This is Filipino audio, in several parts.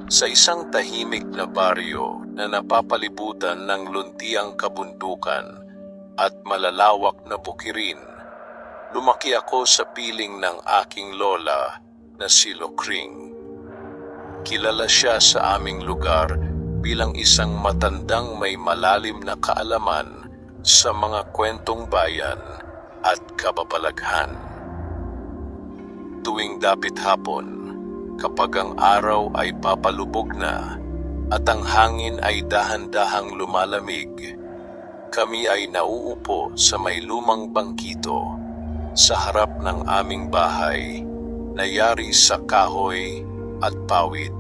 Sa isang tahimik na baryo na napapalibutan ng luntiang kabundukan at malalawak na bukirin, lumaki ako sa piling ng aking lola na si Lokring. Kilala siya sa aming lugar bilang isang matandang may malalim na kaalaman sa mga kwentong bayan at kababalaghan. Tuwing dapit hapon, kapag ang araw ay papalubog na at ang hangin ay dahan-dahang lumalamig, kami ay nauupo sa may lumang bangkito sa harap ng aming bahay na yari sa kahoy at pawid.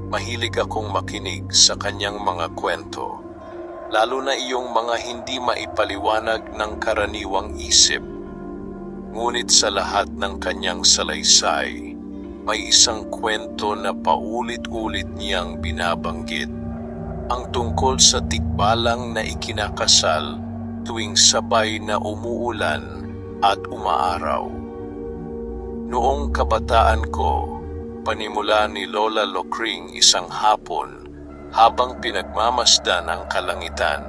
Mahilig akong makinig sa kanyang mga kwento, lalo na iyong mga hindi maipaliwanag ng karaniwang isip. Ngunit sa lahat ng kanyang salaysay, may isang kwento na paulit-ulit niyang binabanggit, ang tungkol sa tikbalang na ikinakasal tuwing sabay na umuulan at umaaraw. Noong kabataan ko, panimula ni Lola Lokring isang hapon habang pinagmamasdan ang kalangitan.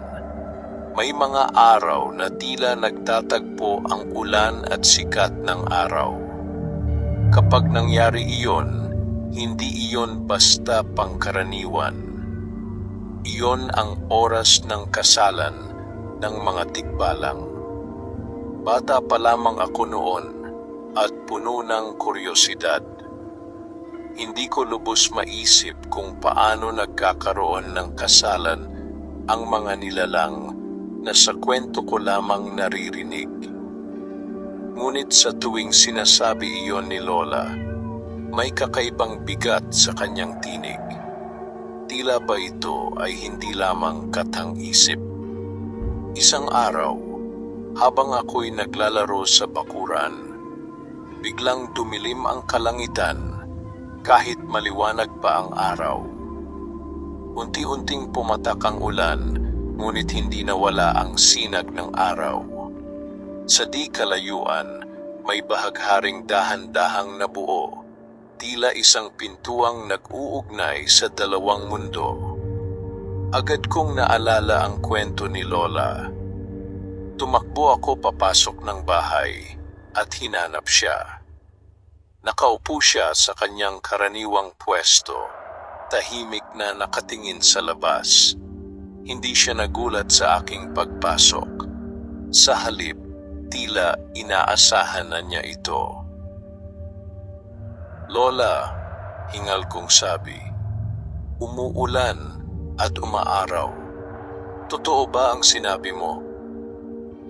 May mga araw na tila nagtatagpo ang ulan at sikat ng araw. Kapag nangyari iyon, hindi iyon basta pangkaraniwan. Iyon ang oras ng kasalan ng mga tikbalang. Bata pa lamang ako noon at puno ng kuryosidad. Hindi ko lubos maisip kung paano nagkakaroon ng kasalan ang mga nilalang na sa kwento ko lamang naririnig. Ngunit sa tuwing sinasabi iyon ni Lola, may kakaibang bigat sa kanyang tinig. Tila ba ito ay hindi lamang katang-isip? Isang araw, habang ako'y naglalaro sa bakuran, biglang dumilim ang kalangitan kahit maliwanag pa ang araw. Unti-unting pumatak ang ulan, ngunit hindi nawala ang sinag ng araw. Sa di kalayuan, may bahagharing dahan-dahang nabuo, tila isang pintuang nag-uugnay sa dalawang mundo. Agad kong naalala ang kwento ni Lola. Tumakbo ako papasok ng bahay at hinanap siya. Nakaupo siya sa kanyang karaniwang pwesto, tahimik na nakatingin sa labas. Hindi siya nagulat sa aking pagpasok. Sa halip, tila inaasahan na niya ito. "Lola," hingal kong sabi, "umuulan at umaaraw. Totoo ba ang sinabi mo?"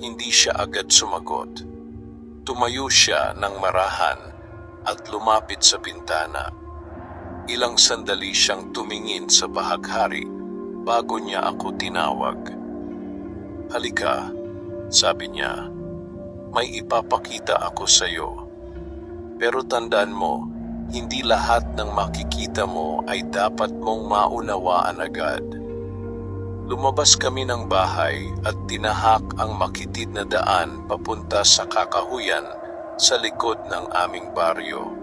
Hindi siya agad sumagot. Tumayo siya ng marahan at lumapit sa bintana. Ilang sandali siyang tumingin sa bahaghari bago niya ako tinawag. "Halika," sabi niya. "May ipapakita ako sa iyo. Pero tandaan mo, hindi lahat ng makikita mo ay dapat mong maunawaan agad." Lumabas kami ng bahay at tinahak ang makitid na daan papunta sa kakahuyan sa likod ng aming baryo.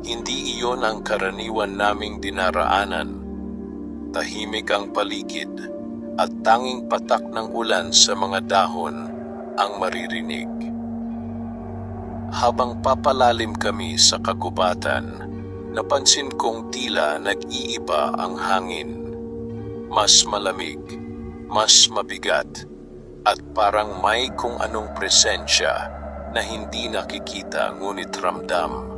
Hindi iyon ang karaniwan naming dinaraanan. Tahimik ang paligid at tanging patak ng ulan sa mga dahon ang maririnig. Habang papalalim kami sa kagubatan, napansin kong tila nag-iiba ang hangin. Mas malamig, mas mabigat, at parang may kung anong presensya na hindi nakikita ngunit ramdam.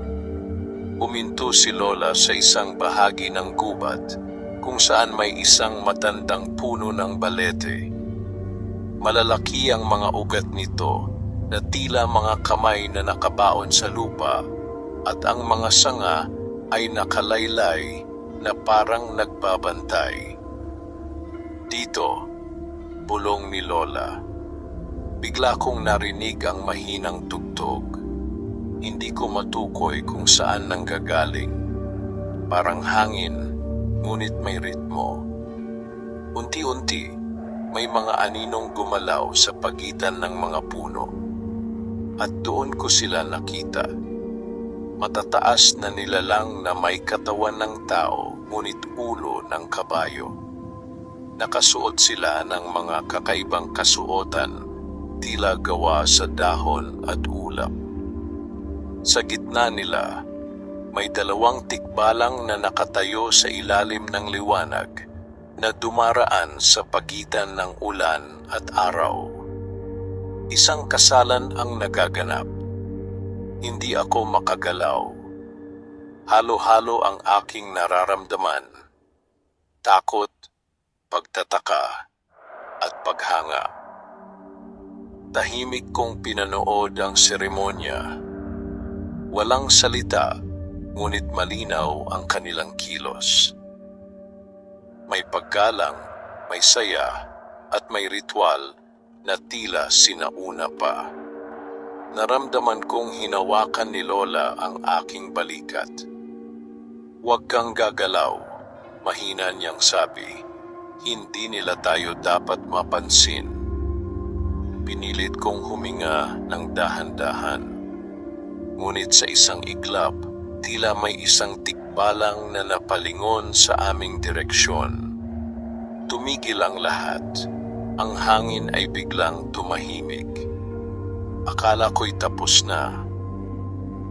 Huminto si Lola sa isang bahagi ng gubat kung saan may isang matandang puno ng balete. Malalaki ang mga ugat nito na tila mga kamay na nakabaon sa lupa at ang mga sanga ay nakalaylay na parang nagbabantay. "Dito," bulong ni Lola. Bigla kong narinig ang mahinang tugtog. Hindi ko matukoy kung saan nanggagaling. Parang hangin, ngunit may ritmo. Unti-unti, may mga aninong gumalaw sa pagitan ng mga puno. At doon ko sila nakita. Matataas na nilalang na may katawan ng tao, ngunit ulo ng kabayo. Nakasuot sila ng mga kakaibang kasuotan, tila gawa sa dahon at ulap. Sa gitna nila, may dalawang tikbalang na nakatayo sa ilalim ng liwanag na dumaraan sa pagitan ng ulan at araw. Isang kasalan ang nagaganap. Hindi ako makagalaw. Halo-halo ang aking nararamdaman. Takot, pagtataka, at paghanga. Tahimik kong pinanood ang seremonya. Walang salita, ngunit malinaw ang kanilang kilos. May paggalang, may saya, at may ritual na tila sinauna pa. Naramdaman kong hinawakan ni Lola ang aking balikat. "Huwag kang gagalaw," mahina niyang sabi. "Hindi nila tayo dapat mapansin." Pinilit kong huminga ng dahan-dahan. Ngunit sa isang iglap, tila may isang tikbalang na napalingon sa aming direksyon. Tumigil ang lahat. Ang hangin ay biglang tumahimik. Akala ko'y tapos na.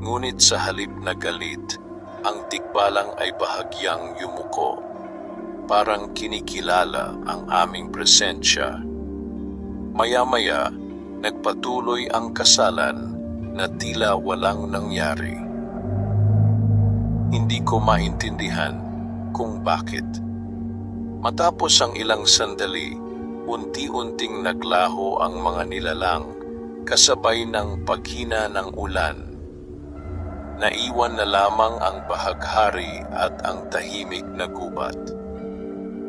Ngunit sa halip na galit, ang tikbalang ay bahagyang yumuko. Parang kinikilala ang aming presensya. Maya-maya, nagpatuloy ang kasalan na tila walang nangyari. Hindi ko maintindihan kung bakit. Matapos ang ilang sandali, unti-unting naglaho ang mga nilalang kasabay ng paghina ng ulan. Naiwan na lamang ang bahaghari at ang tahimik na gubat.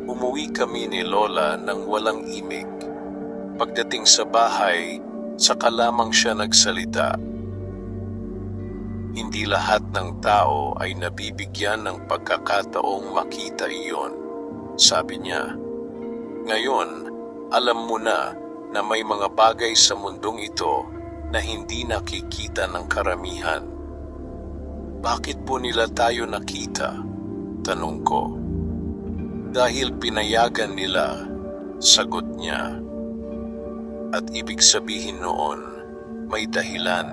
Umuwi kami ni Lola nang walang imik. Pagdating sa bahay, saka lamang siya nagsalita. "Hindi lahat ng tao ay nabibigyan ng pagkakataong makita iyon," sabi niya. "Ngayon, alam mo na may mga bagay sa mundong ito na hindi nakikita ng karamihan." "Bakit po nila tayo nakita?" tanong ko. "Dahil pinayagan nila," sagot niya. At ibig sabihin noon, may dahilan.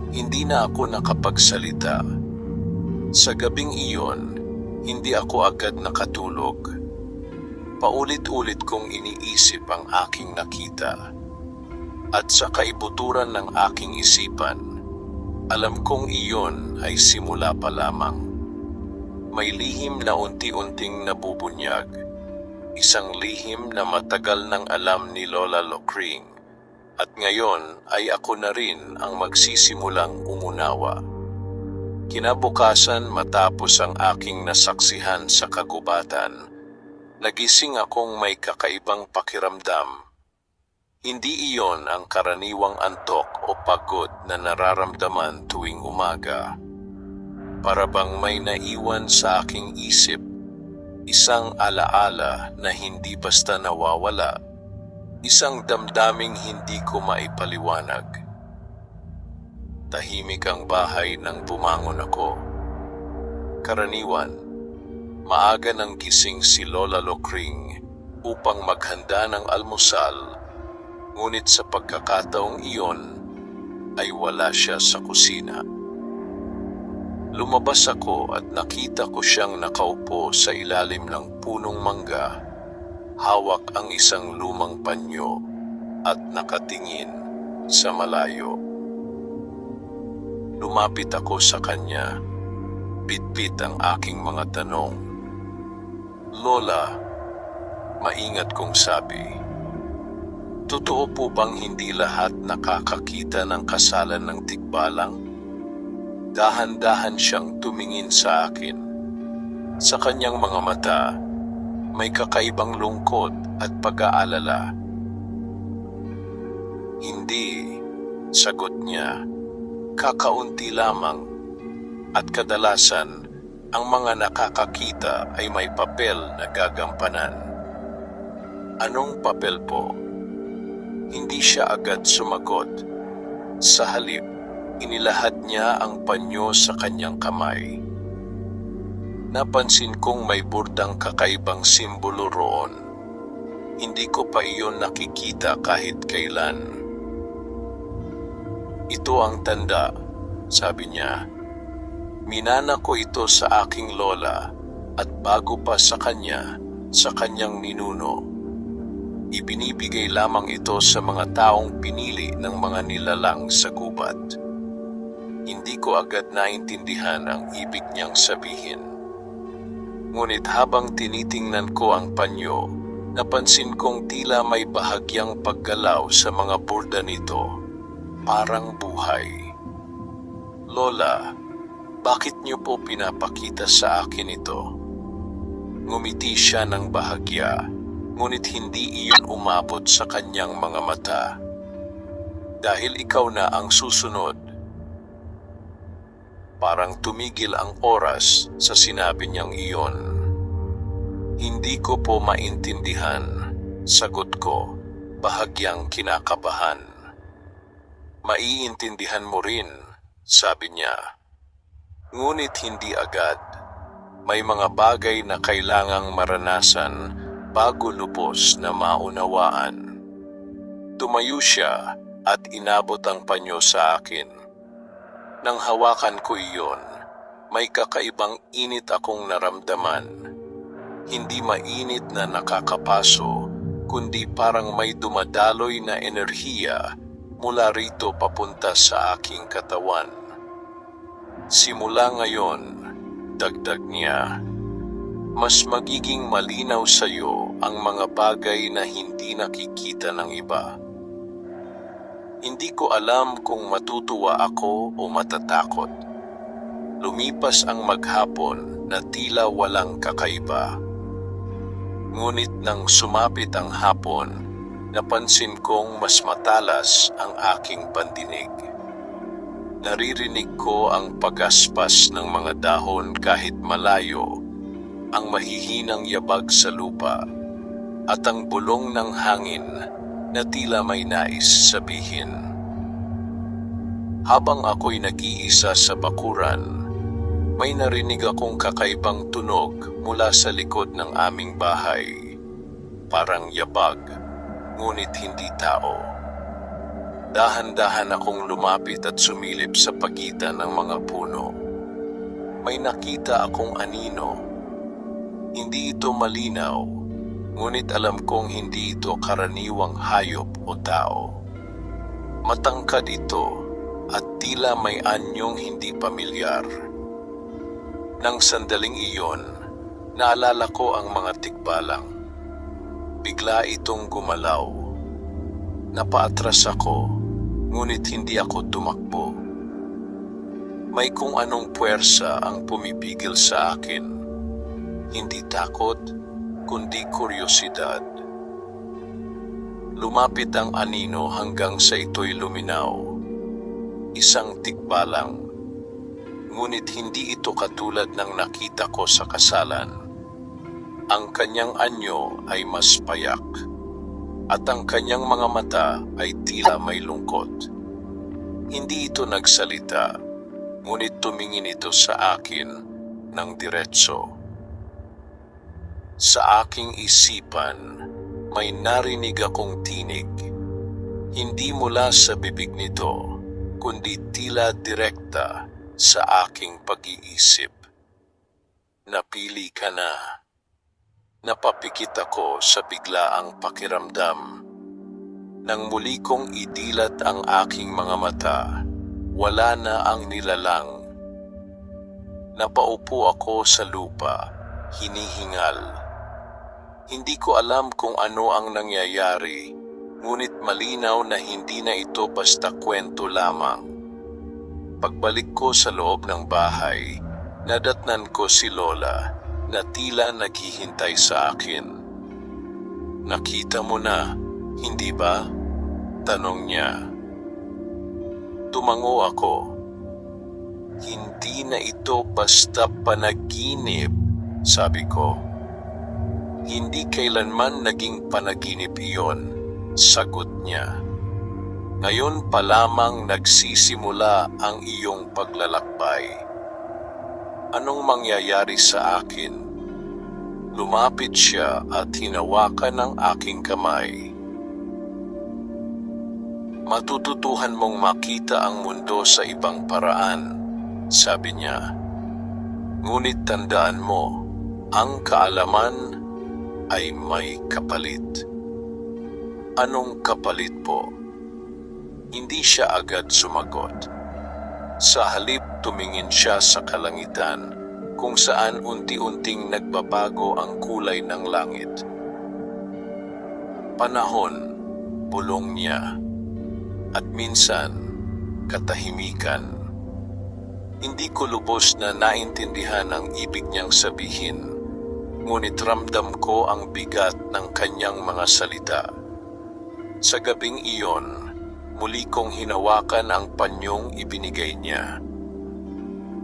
Hindi na ako nakapagsalita. Sa gabing iyon, hindi ako agad nakatulog. Paulit-ulit kong iniisip ang aking nakita. At sa kaibuturan ng aking isipan, alam kong iyon ay simula pa lamang. May lihim na unti-unting nabubunyag. Isang lihim na matagal nang alam ni Lola Lokring, at ngayon ay ako na rin ang magsisimulang umunawa. Kinabukasan, matapos ang aking nasaksihan sa kagubatan, nagising akong may kakaibang pakiramdam. Hindi iyon ang karaniwang antok o pagod na nararamdaman tuwing umaga. Para bang may naiwan sa aking isip, isang alaala na hindi basta nawawala, isang damdaming hindi ko maipaliwanag. Tahimik ang bahay nang bumangon ako. Karaniwan, maaga nang gising si Lola Lokring upang maghanda ng almusal, ngunit sa pagkakataong iyon ay wala siya sa kusina. Lumabas ako at nakita ko siyang nakaupo sa ilalim ng punong mangga, hawak ang isang lumang panyo at nakatingin sa malayo. Lumapit ako sa kanya, bitbit ang aking mga tanong. "Lola," maingat kong sabi, "totoo po bang hindi lahat nakakakita ng kasalan ng tikbalang?" Dahan-dahan siyang tumingin sa akin. Sa kanyang mga mata, may kakaibang lungkot at pag-aalala. "Hindi," sagot niya, "kakaunti lamang, at kadalasan, ang mga nakakakita ay may papel na gagampanan." "Anong papel po?" Hindi siya agad sumagot. Sa halip, inilahad niya ang panyo sa kanyang kamay. napansin kong may burdang kakaibang simbolo roon. Hindi ko pa iyon nakikita kahit kailan. Ito ang tanda, sabi niya. Minana ko ito sa aking lola at bago pa sa kanya, sa kanyang ninuno. Ibinibigay lamang ito sa mga taong pinili ng mga nilalang sa gubat. Hindi ko agad naintindihan ang ibig niyang sabihin. Ngunit habang tinitingnan ko ang panyo, napansin kong tila may bahagyang paggalaw sa mga burda nito, parang buhay. Lola, bakit niyo po pinapakita sa akin ito? Ngumiti siya ng bahagya, ngunit hindi iyon umabot sa kanyang mga mata. Dahil ikaw na ang susunod. Parang tumigil ang oras sa sinabi niyang iyon. Hindi ko po maintindihan, sagot ko, bahagyang kinakabahan. Maiintindihan mo rin, sabi niya. Ngunit hindi agad. May mga bagay na kailangang maranasan bago lubos na maunawaan. Tumayo siya at inabot ang panyo sa akin. Nang hawakan ko iyon, may kakaibang init akong naramdaman. Hindi mainit na nakakapaso, kundi parang may dumadaloy na enerhiya mula rito papunta sa aking katawan. Simula ngayon, dagdag niya, mas magiging malinaw sa iyo ang mga bagay na hindi nakikita ng iba. Hindi ko alam kung matutuwa ako o matatakot. Lumipas ang maghapon na tila walang kakaiba. Ngunit nang sumapit ang hapon, napansin kong mas matalas ang aking pandinig. Naririnig ko ang pagaspas ng mga dahon kahit malayo, ang mahihinang yabag sa lupa, at ang bulong ng hangin na tila may nais sabihin. Habang ako'y nag-iisa sa bakuran, may narinig akong kakaibang tunog mula sa likod ng aming bahay. Parang yabag, ngunit hindi tao. Dahan-dahan akong lumapit at sumilip sa pagitan ng mga puno. May nakita akong anino. Hindi ito malinaw, ngunit alam kong hindi ito karaniwang hayop o tao. Matangkad ito at tila may anyong hindi pamilyar. Nang sandaling iyon, naalala ko ang mga tikbalang. Bigla itong gumalaw. Napaatras ako, ngunit hindi ako tumakbo. May kung anong puwersa ang pumipigil sa akin. Hindi takot, kundi kuryosidad. Lumapit ang anino hanggang sa ito'y luminaw. Isang tikbalang. Ngunit hindi ito katulad ng nakita ko sa kasalan. Ang kanyang anyo ay mas payak, at ang kanyang mga mata ay tila may lungkot. Hindi ito nagsalita, ngunit tumingin ito sa akin ng diretso. Sa aking isipan, may narinig akong tinig. Hindi mula sa bibig nito, kundi tila direkta sa aking pag-iisip. Napili ka na. Napapikit ako sa biglaang pakiramdam. Nang muli kong idilat ang aking mga mata, wala na ang nilalang. Napaupo ako sa lupa, hinihingal. Hindi ko alam kung ano ang nangyayari, ngunit malinaw na hindi na ito basta kwento lamang. Pagbalik ko sa loob ng bahay, nadatnan ko si Lola na tila naghihintay sa akin. Nakita mo na, hindi ba? Tanong niya. Tumango ako. Hindi na ito basta panaginip, sabi ko. Hindi kailanman naging panaginip iyon, sagot niya. Ngayon pa lamang nagsisimula ang iyong paglalakbay. Anong mangyayari sa akin? Lumapit siya at hinawakan ang aking kamay. Matututuhan mong makita ang mundo sa ibang paraan, sabi niya. Ngunit tandaan mo, ang kaalaman ay may kapalit. Anong kapalit po? Hindi siya agad sumagot. Sa halip tumingin siya sa kalangitan kung saan unti-unting nagbabago ang kulay ng langit. Panahon, bulong niya, at minsan, katahimikan. Hindi ko lubos na naintindihan ang ibig niyang sabihin, ngunit ramdam ko ang bigat ng kanyang mga salita. Sa gabing iyon, muli kong hinawakan ang panyong ibinigay niya.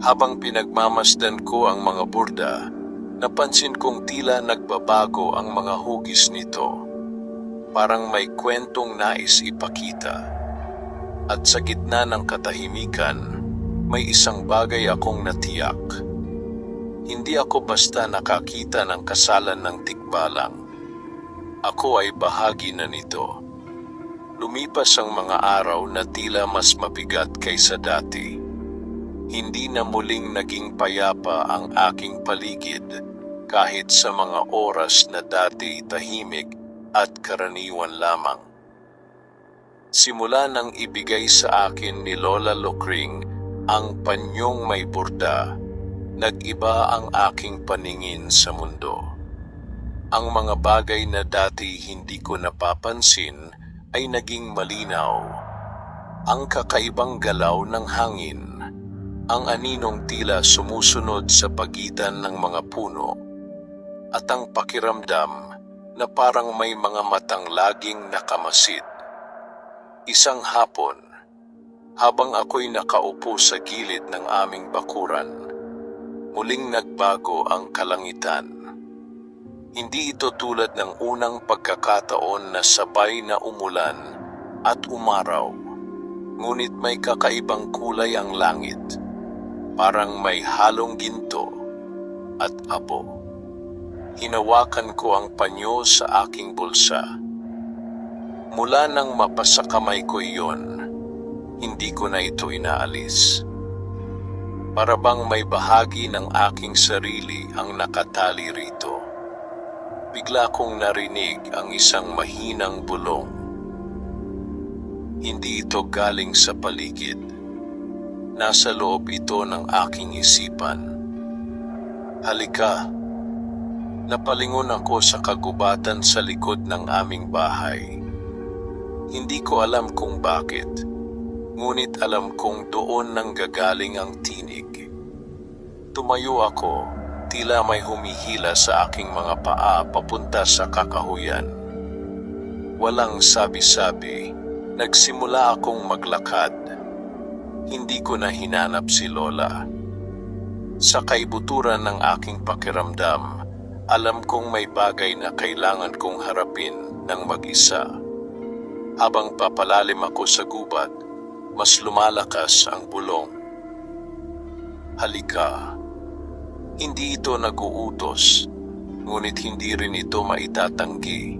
Habang pinagmamasdan ko ang mga burda, napansin kong tila nagbabago ang mga hugis nito. Parang may kwentong nais ipakita. At sa gitna ng katahimikan, may isang bagay akong natiyak. Hindi ako basta nakakita ng kasalan ng tikbalang. Ako ay bahagi na nito. Lumipas ang mga araw na tila mas mabigat kaysa dati. Hindi na muling naging payapa ang aking paligid kahit sa mga oras na dati tahimik at karaniwan lamang. Simula nang ibigay sa akin ni Lola Lokring ang panyong may burda, nag-iba ang aking paningin sa mundo. Ang mga bagay na dati hindi ko napapansin ay naging malinaw. Ang kakaibang galaw ng hangin, ang aninong tila sumusunod sa pagitan ng mga puno, at ang pakiramdam na parang may mga matang laging nakamasid. Isang hapon, habang ako'y nakaupo sa gilid ng aming bakuran, muling nagbago ang kalangitan. Hindi ito tulad ng unang pagkakataon na sabay na umulan at umaraw, ngunit may kakaibang kulay ang langit. Parang may halong ginto at abo. Hinawakan ko ang panyo sa aking bulsa. Mula nang mapasa kamay ko iyon, hindi ko na ito inaalis. Para bang may bahagi ng aking sarili ang nakatali rito. Bigla kong narinig ang isang mahinang bulong. Hindi ito galing sa paligid. Nasa loob ito ng aking isipan. Halika. Napalingon ako sa kagubatan sa likod ng aming bahay. Hindi ko alam kung bakit, ngunit alam kong doon nanggagaling ang tinig. Tumayo ako, tila may humihila sa aking mga paa papunta sa kakahuyan. Walang sabi-sabi, nagsimula akong maglakad. Hindi ko na hinanap si Lola. Sa kaibuturan ng aking pakiramdam, alam kong may bagay na kailangan kong harapin ng mag-isa. Habang papalalim ako sa gubat, mas lumalakas ang bulong. Halika. Hindi ito nag-uutos, ngunit hindi rin ito maitatanggi.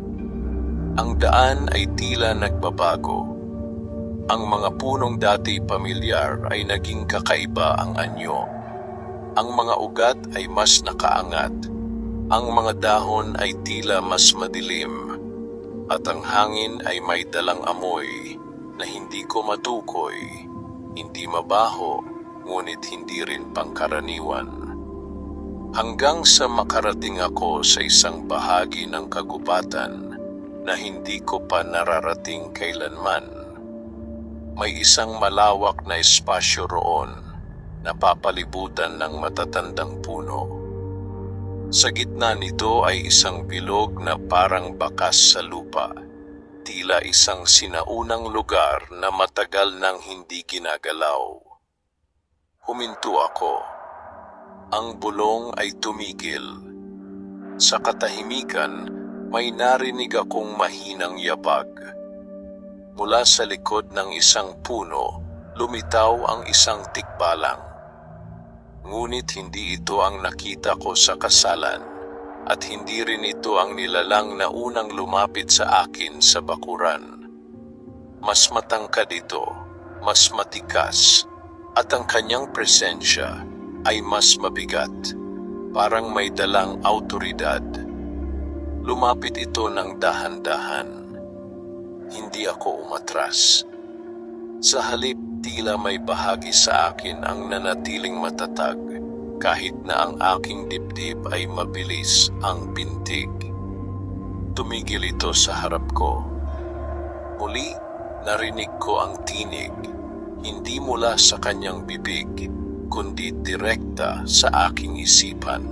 Ang daan ay tila nagbabago. Ang mga punong dati pamilyar ay naging kakaiba ang anyo. Ang mga ugat ay mas nakaangat. Ang mga dahon ay tila mas madilim. At ang hangin ay may dalang amoy na hindi ko matukoy, hindi mabaho, ngunit hindi rin pangkaraniwan. Hanggang sa makarating ako sa isang bahagi ng kagubatan na hindi ko pa nararating kailanman. May isang malawak na espasyo roon na papalibutan ng matatandang puno. Sa gitna nito ay isang bilog na parang bakas sa lupa, tila isang sinaunang lugar na matagal nang hindi ginagalaw. Huminto ako. Ang bulong ay tumigil. Sa katahimikan, may narinig akong mahinang yabag. Mula sa likod ng isang puno, lumitaw ang isang tikbalang. Ngunit hindi ito ang nakita ko sa kasalan, at hindi rin ito ang nilalang na unang lumapit sa akin sa bakuran. Mas matangkad ito, mas matikas, at ang kanyang presensya ay mas mabigat, parang may dalang autoridad. Lumapit ito ng dahan-dahan. Hindi ako umatras. Sa halip, tila may bahagi sa akin ang nanatiling matatag, kahit na ang aking dibdib ay mabilis ang pintig. Tumigil ito sa harap ko. Muli, narinig ko ang tinig, hindi mula sa kanyang bibig, kundi direkta sa aking isipan.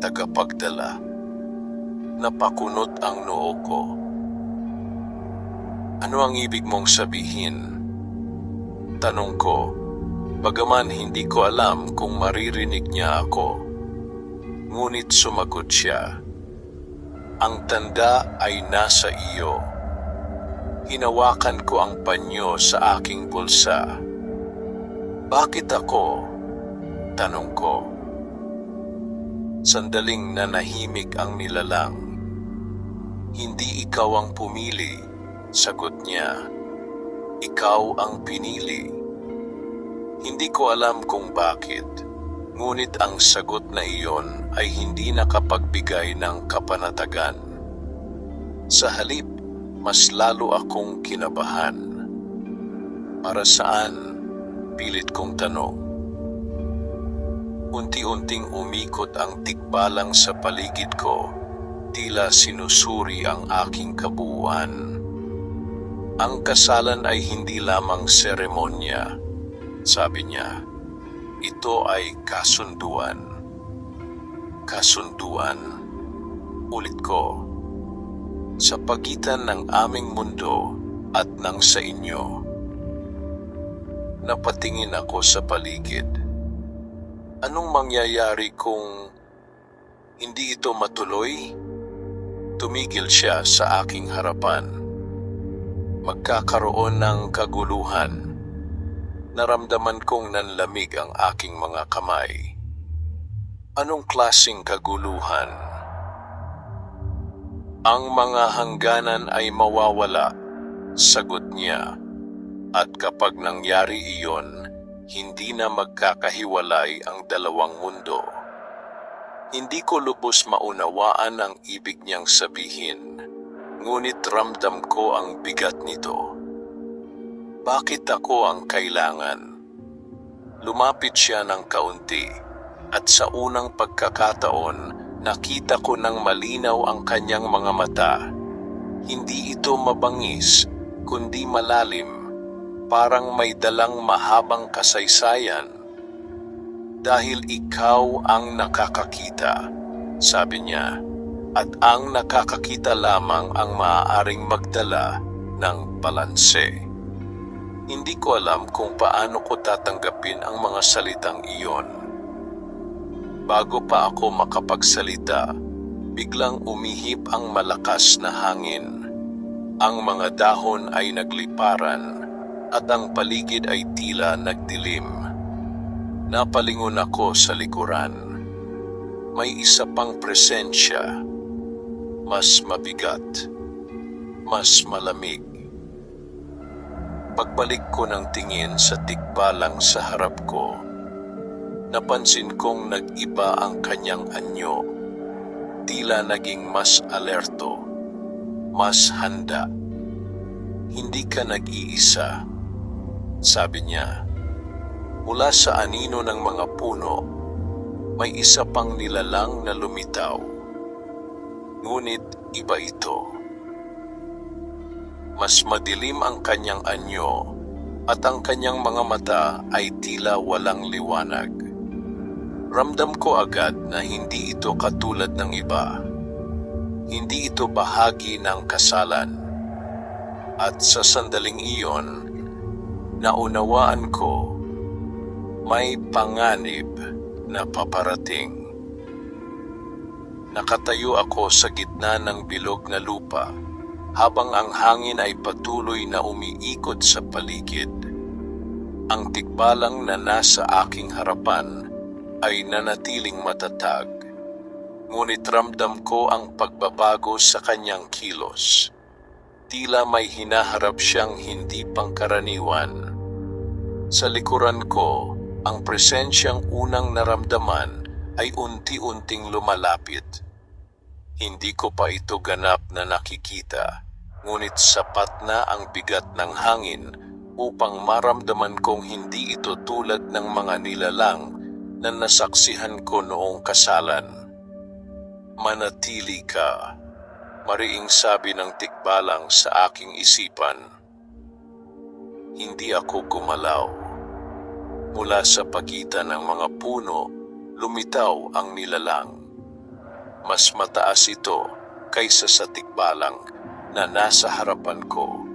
Tagapagdala. Napakunot ang noo ko. Ano ang ibig mong sabihin? Tanong ko, bagaman hindi ko alam kung maririnig niya ako. Ngunit sumagot siya. Ang tanda ay nasa iyo. Hinawakan ko ang panyo sa aking bulsa. Bakit ako? Tanong ko. Sandaling nanahimik ang nilalang. Hindi ikaw ang pumili, sagot niya. Ikaw ang pinili. Hindi ko alam kung bakit, ngunit ang sagot na iyon ay hindi nakapagbigay ng kapanatagan. Sa halip, mas lalo akong kinabahan. Para saan? Pilit kong tanong. Unti-unting umikot ang tikbalang sa paligid ko, tila sinusuri ang aking kabuuan. Ang kasalan ay hindi lamang seremonya, sabi niya. Ito ay kasunduan. Kasunduan. Ulit ko. Sa pagitan ng aming mundo at ng sa inyo. Napatingin ako sa paligid. Anong mangyayari kung hindi ito matuloy? Tumigil siya sa aking harapan. Magkakaroon ng kaguluhan. Naramdaman kong nanlamig ang aking mga kamay. Anong klaseng kaguluhan? Ang mga hangganan ay mawawala, sagot niya. At kapag nangyari iyon, hindi na magkakahiwalay ang dalawang mundo. Hindi ko lubos maunawaan ang ibig niyang sabihin, ngunit ramdam ko ang bigat nito. Bakit ako ang kailangan? Lumapit siya ng kaunti, at sa unang pagkakataon, nakita ko ng malinaw ang kanyang mga mata. Hindi ito mabangis, kundi malalim, parang may dalang mahabang kasaysayan. Dahil ikaw ang nakakakita, sabi niya, at ang nakakakita lamang ang maaaring magdala ng balanse. Hindi ko alam kung paano ko tatanggapin ang mga salitang iyon. Bago pa ako makapagsalita, biglang umihip ang malakas na hangin. Ang mga dahon ay nagliparan at ang paligid ay tila nagdilim. Napalingon ako sa likuran. May isa pang presensya, mas mabigat, mas malamig. Pagbalik ko ng tingin sa tikbalang sa harap ko, napansin kong nag-iba ang kanyang anyo. Tila naging mas alerto, mas handa. Hindi ka nag-iisa, sabi niya. Mula sa anino ng mga puno, may isa pang nilalang na lumitaw. Ngunit iba ito. Mas madilim ang kanyang anyo at ang kanyang mga mata ay tila walang liwanag. Ramdam ko agad na hindi ito katulad ng iba. Hindi ito bahagi ng kasalan. At sa sandaling iyon, naunawaan ko may panganib na paparating. Nakatayo ako sa gitna ng bilog na lupa habang ang hangin ay patuloy na umiikot sa paligid. Ang Ang tikbalang na nasa aking harapan ay nanatiling matatag, ngunit ramdam ko ang pagbabago sa kanyang kilos. Tila may hinaharap siyang hindi pangkaraniwan. Sa likuran ko, ang presensyang unang naramdaman ay unti-unting lumalapit. Hindi ko pa ito ganap na nakikita, ngunit sapat na ang bigat ng hangin upang maramdaman kong hindi ito tulad ng mga nilalang na nasaksihan ko noong kasalan. Manatili ka, mariing sabi ng tikbalang sa aking isipan. Hindi ako gumalaw. Mula sa pagitan ng mga puno, lumitaw ang nilalang. Mas mataas ito kaysa sa tikbalang na nasa harapan ko.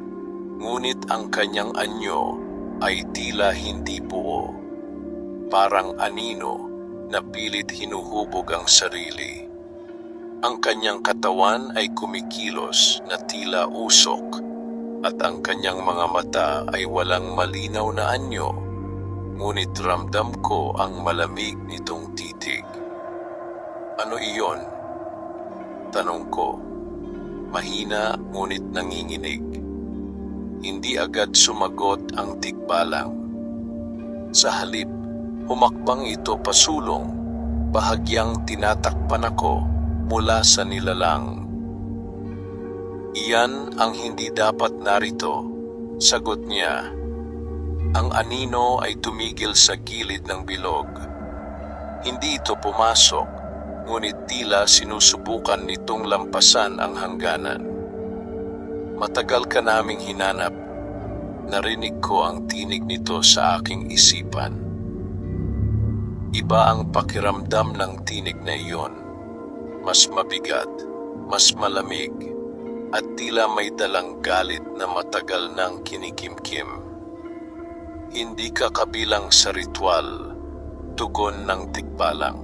Ngunit ang kanyang anyo ay tila hindi buo. Parang anino na pilit hinuhubog ang sarili. Ang kanyang katawan ay kumikilos na tila usok at ang kanyang mga mata ay walang malinaw na anyo. Ngunit ramdam ko ang malamig nitong titig. Ano iyon? Tanong ko. Mahina ngunit nanginginig. Hindi agad sumagot ang tikbalang. Sa halip, humakbang ito pasulong, bahagyang tinatakpan ako mula sa nilalang. Iyan ang hindi dapat narito, sagot niya. Ang anino ay tumigil sa gilid ng bilog. Hindi ito pumasok, ngunit tila sinusubukan nitong lampasan ang hangganan. Matagal ka naming hinanap. Narinig ko ang tinig nito sa aking isipan. Iba ang pakiramdam ng tinig na iyon. Mas mabigat, mas malamig, at tila may dalang galit na matagal nang kinikimkim. Hindi ka kabilang sa ritual, tugon ng tikbalang.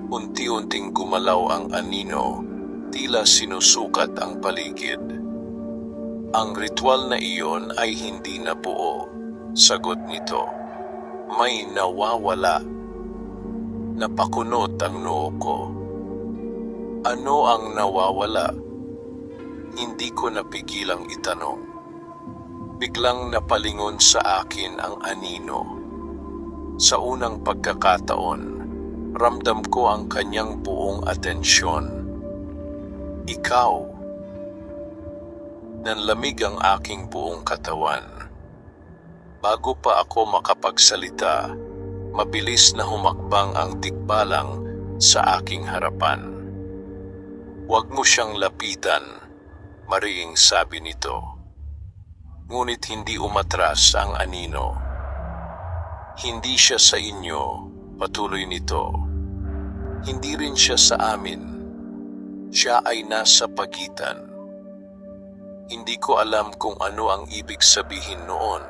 Unti-unting gumalaw ang anino, tila sinusukat ang paligid. Ang ritual na iyon ay hindi nabuo, sagot nito. May nawawala. Napakunot ang noo ko. Ano ang nawawala? Hindi ko napigilang itanong. Biglang napalingon sa akin ang anino. Sa unang pagkakataon, ramdam ko ang kanyang buong atensyon. Ikaw. Nanlamig ang aking buong katawan. Bago pa ako makapagsalita, mabilis na humakbang ang tikbalang sa aking harapan. Huwag mo siyang lapitan, mariing sabi nito. Ngunit hindi umatras ang anino. Hindi siya sa inyo, patuloy nito. Hindi rin siya sa amin. Siya ay nasa pagitan. Hindi ko alam kung ano ang ibig sabihin noon,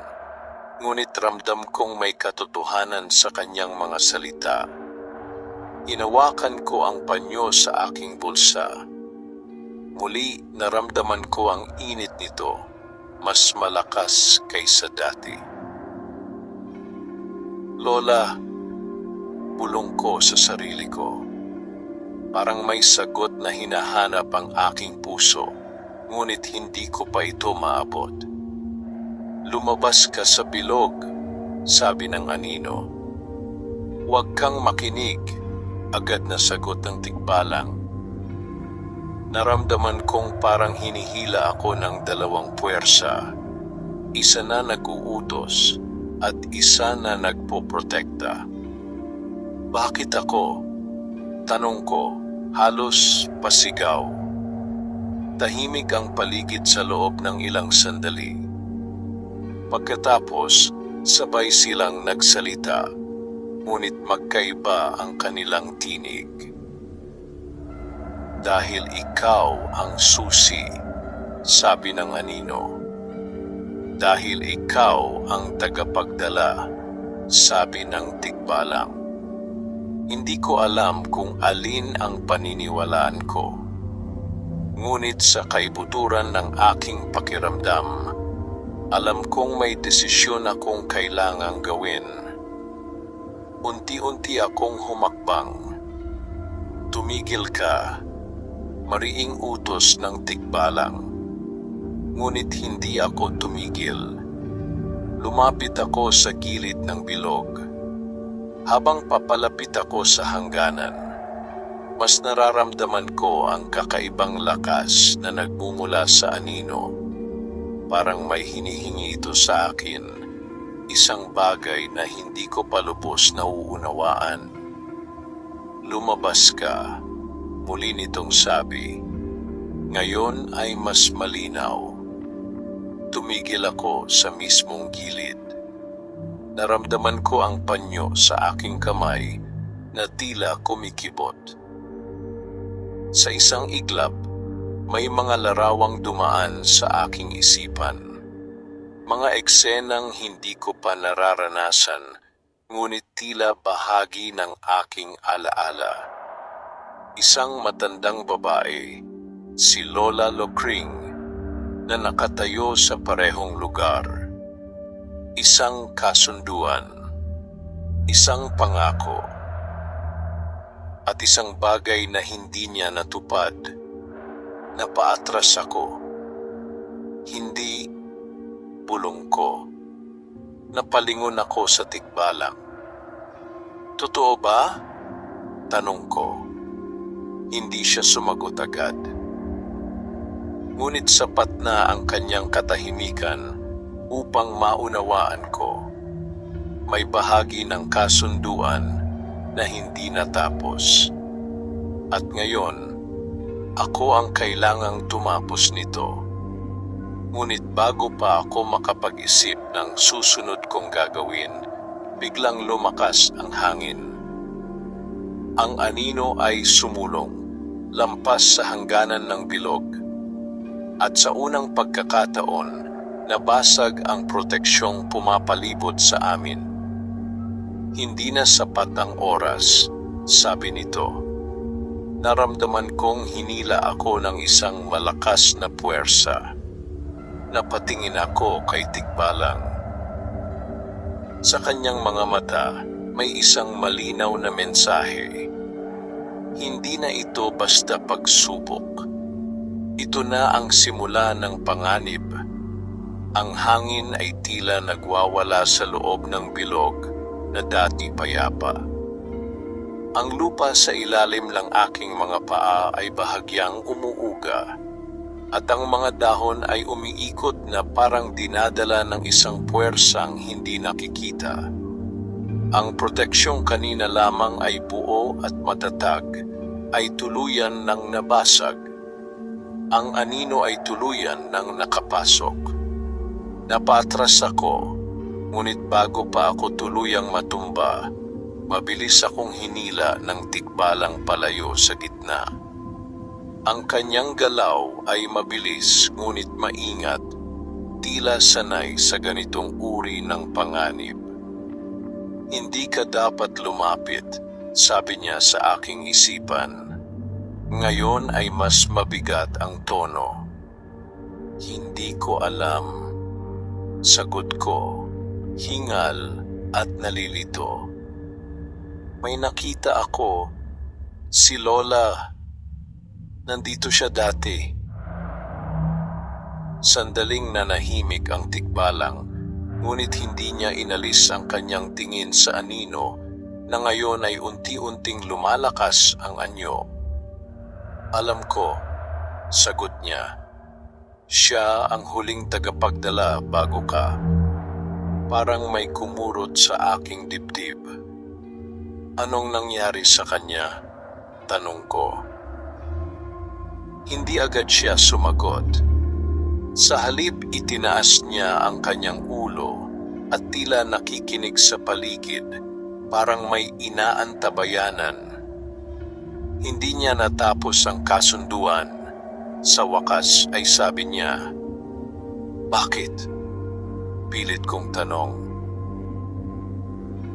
ngunit ramdam kong may katotohanan sa kanyang mga salita. Inawakan ko ang panyo sa aking bulsa. Muli naramdaman ko ang init nito, mas malakas kaysa dati. Lola, bulong ko sa sarili ko. Parang may sagot na hinahanap ang aking puso. Ngunit hindi ko pa ito maabot. Lumabas ka sa bilog, sabi ng anino. Huwag kang makinig, agad na sagot ng tikbalang. Naramdaman kong parang hinihila ako ng dalawang puwersa. Isa na nag-uutos at isa na nagpoprotekta. Bakit ako? Tanong ko, halos pasigaw. Tahimik ang paligid sa loob ng ilang sandali. Pagkatapos, sabay silang nagsalita, ngunit magkaiba ang kanilang tinig. Dahil ikaw ang susi, sabi ng anino. Dahil ikaw ang tagapagdala, sabi ng tikbalang. Hindi ko alam kung alin ang paniniwalaan ko. Ngunit sa kaibuturan ng aking pakiramdam, Alam kong may desisyon akong kailangang gawin. Unti-unti akong humakbang. Tumigil ka, mariing utos ng tikbalang. Ngunit hindi ako tumigil. Lumapit ako sa gilid ng bilog. Habang papalapit ako sa hangganan, mas nararamdaman ko ang kakaibang lakas na nagmumula sa anino. Parang may hinihingi ito sa akin, isang bagay na hindi ko pa lubos nauunawaan. Lumabas ka, muli nitong sabi. Ngayon ay mas malinaw. Tumigil ako sa mismong gilid. Naramdaman ko ang panyo sa aking kamay na tila kumikibot. Sa isang iglap, may mga larawang dumaan sa aking isipan. Mga eksenang hindi ko pa nararanasan, ngunit tila bahagi ng aking alaala. Isang matandang babae, si Lola Lokring, na nakatayo sa parehong lugar. Isang kasunduan, isang pangako, at isang bagay na hindi niya natupad. Napaatras ako. Hindi bulong ko. Napalingon ako sa tikbalang. Totoo ba? Tanong ko. Hindi siya sumagot agad. Ngunit sapat na ang kanyang katahimikan upang maunawaan ko. May bahagi ng kasunduan na hindi natapos. At ngayon, ako ang kailangang tumapos nito. Ngunit bago pa ako makapag-isip ng susunod kong gagawin, biglang lumakas ang hangin. Ang anino ay sumulong, lampas sa hangganan ng bilog. At sa unang pagkakataon, nabasag ang proteksyong pumapalibot sa amin. Hindi na sapat ang oras, sabi nito. Naramdaman kong hinila ako ng isang malakas na puwersa. Napatingin ako kay tikbalang. Sa kanyang mga mata, may isang malinaw na mensahe. Hindi na ito basta pagsubok. Ito na ang simula ng panganib. Ang hangin ay tila nagwawala sa loob ng bilog na dati payapa. Ang lupa sa ilalim ng aking mga paa ay bahagyang umuuga at ang mga dahon ay umiikot na parang dinadala ng isang puwersang hindi nakikita. Ang proteksyong kanina lamang ay buo at matatag ay tuluyan ng nabasag. Ang anino ay tuluyan ng nakapasok. Napatras ako, ngunit bago pa ako tuluyang matumba, mabilis akong hinila ng tikbalang palayo sa gitna. Ang kanyang galaw ay mabilis ngunit maingat, tila sanay sa ganitong uri ng panganib. Hindi ka dapat lumapit, sabi niya sa aking isipan. Ngayon ay mas mabigat ang tono. Hindi ko alam. Sagot ko, hingal at nalilito. May nakita ako, si Lola. Nandito siya dati. Sandaling nanahimik ang tikbalang, ngunit hindi niya inalis ang kanyang tingin sa anino na ngayon ay unti-unting lumalakas ang anyo. Alam ko, sagot niya. Siya ang huling tagapagdala bago ka. Parang may kumurot sa aking dibdib. Anong nangyari sa kanya? Tanong ko. Hindi agad siya sumagot. Sa halip itinaas niya ang kanyang ulo at tila nakikinig sa paligid, parang may inaantabayanan. Hindi niya natapos ang kasunduan. Sa wakas ay sabi niya, "Bakit?" Pilit kong tanong.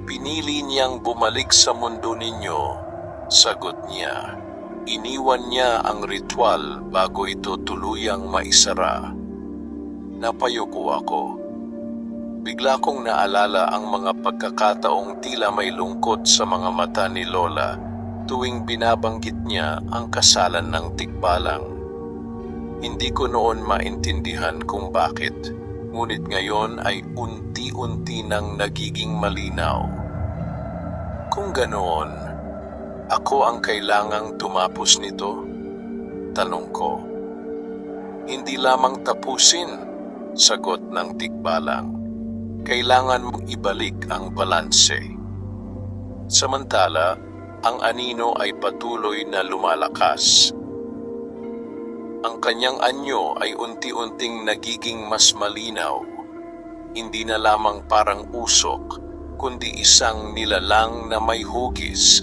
"Pinili niyang bumalik sa mundo ninyo," sagot niya. "Iniwan niya ang ritual bago ito tuluyang maisara." Napayuko ako. Bigla kong naalala ang mga pagkakataong tila may lungkot sa mga mata ni Lola tuwing binabanggit niya ang kasalan ng tikbalang. Hindi ko noon maintindihan kung bakit, ngunit ngayon ay unti-unti nang nagiging malinaw. Kung ganoon, ako ang kailangang tumapos nito? Tanong ko. Hindi lamang tapusin, sagot ng tikbalang. Kailangan mong ibalik ang balanse. Samantala, ang anino ay patuloy na lumalakas. Ang kanyang anyo ay unti-unting nagiging mas malinaw. Hindi na lamang parang usok, kundi isang nilalang na may hugis,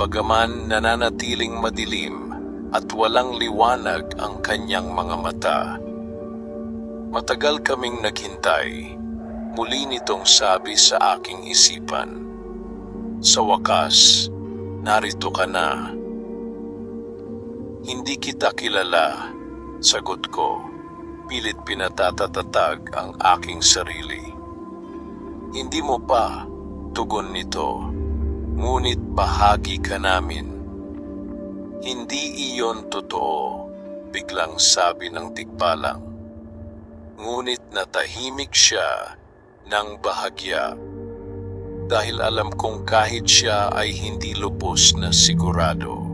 bagaman nananatiling madilim at walang liwanag ang kanyang mga mata. Matagal kaming naghintay. Muli nitong sabi sa aking isipan, "Sa wakas, narito ka na." "Hindi kita kilala," sagot ko, pilit pinatatatag ang aking sarili. "Hindi mo pa," tugon nito, "ngunit bahagi ka namin." "Hindi iyon totoo," biglang sabi ng tikbalang. Ngunit natahimik siya ng bahagya, dahil alam kong kahit siya ay hindi lubos na sigurado.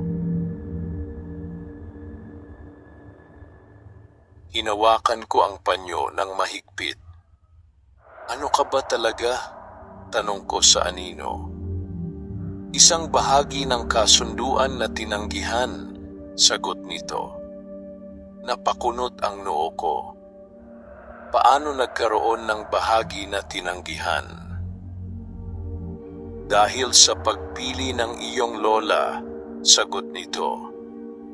Hinawakan ko ang panyo ng mahigpit. "Ano ka ba talaga?" tanong ko sa anino. "Isang bahagi ng kasunduan na tinanggihan," sagot nito. Napakunot ang noo ko. Paano nagkaroon ng bahagi na tinanggihan? "Dahil sa pagpili ng iyong lola," sagot nito.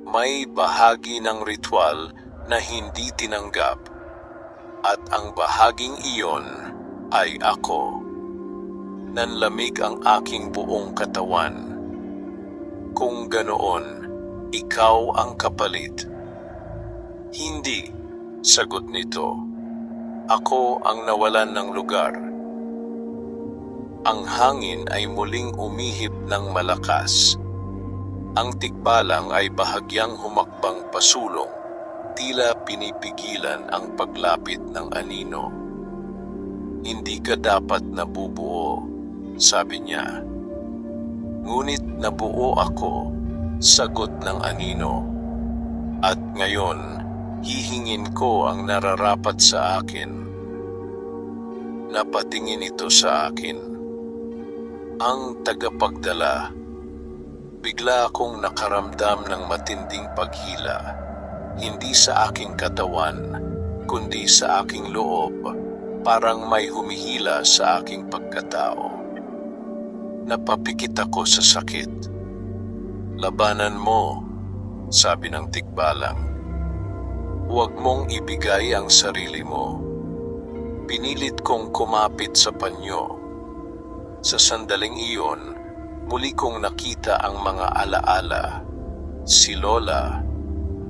"May bahagi ng ritual na hindi tinanggap, at ang bahaging iyon ay ako." Nanlamig ang aking buong katawan. "Kung ganoon, ikaw ang kapalit." "Hindi," sagot nito. "Ako ang nawalan ng lugar." Ang hangin ay muling umihip ng malakas. Ang tikbalang ay bahagyang humakbang pasulong, tila pinipigilan ang paglapit ng anino. "Hindi ka dapat nabubuo," sabi niya. "Ngunit nabuo ako," sagot ng anino. "At ngayon, hihingin ko ang nararapat sa akin." Napatingin ito sa akin. Ang tagapagdala. Bigla akong nakaramdam ng matinding paghila, hindi sa aking katawan, kundi sa aking loob, parang may humihila sa aking pagkatao. Napapikit ako sa sakit. "Labanan mo," sabi ng tikbalang. "Huwag mong ibigay ang sarili mo." Pinilit kong kumapit sa panyo. Sa sandaling iyon, muli kong nakita ang mga alaala. Si Lola,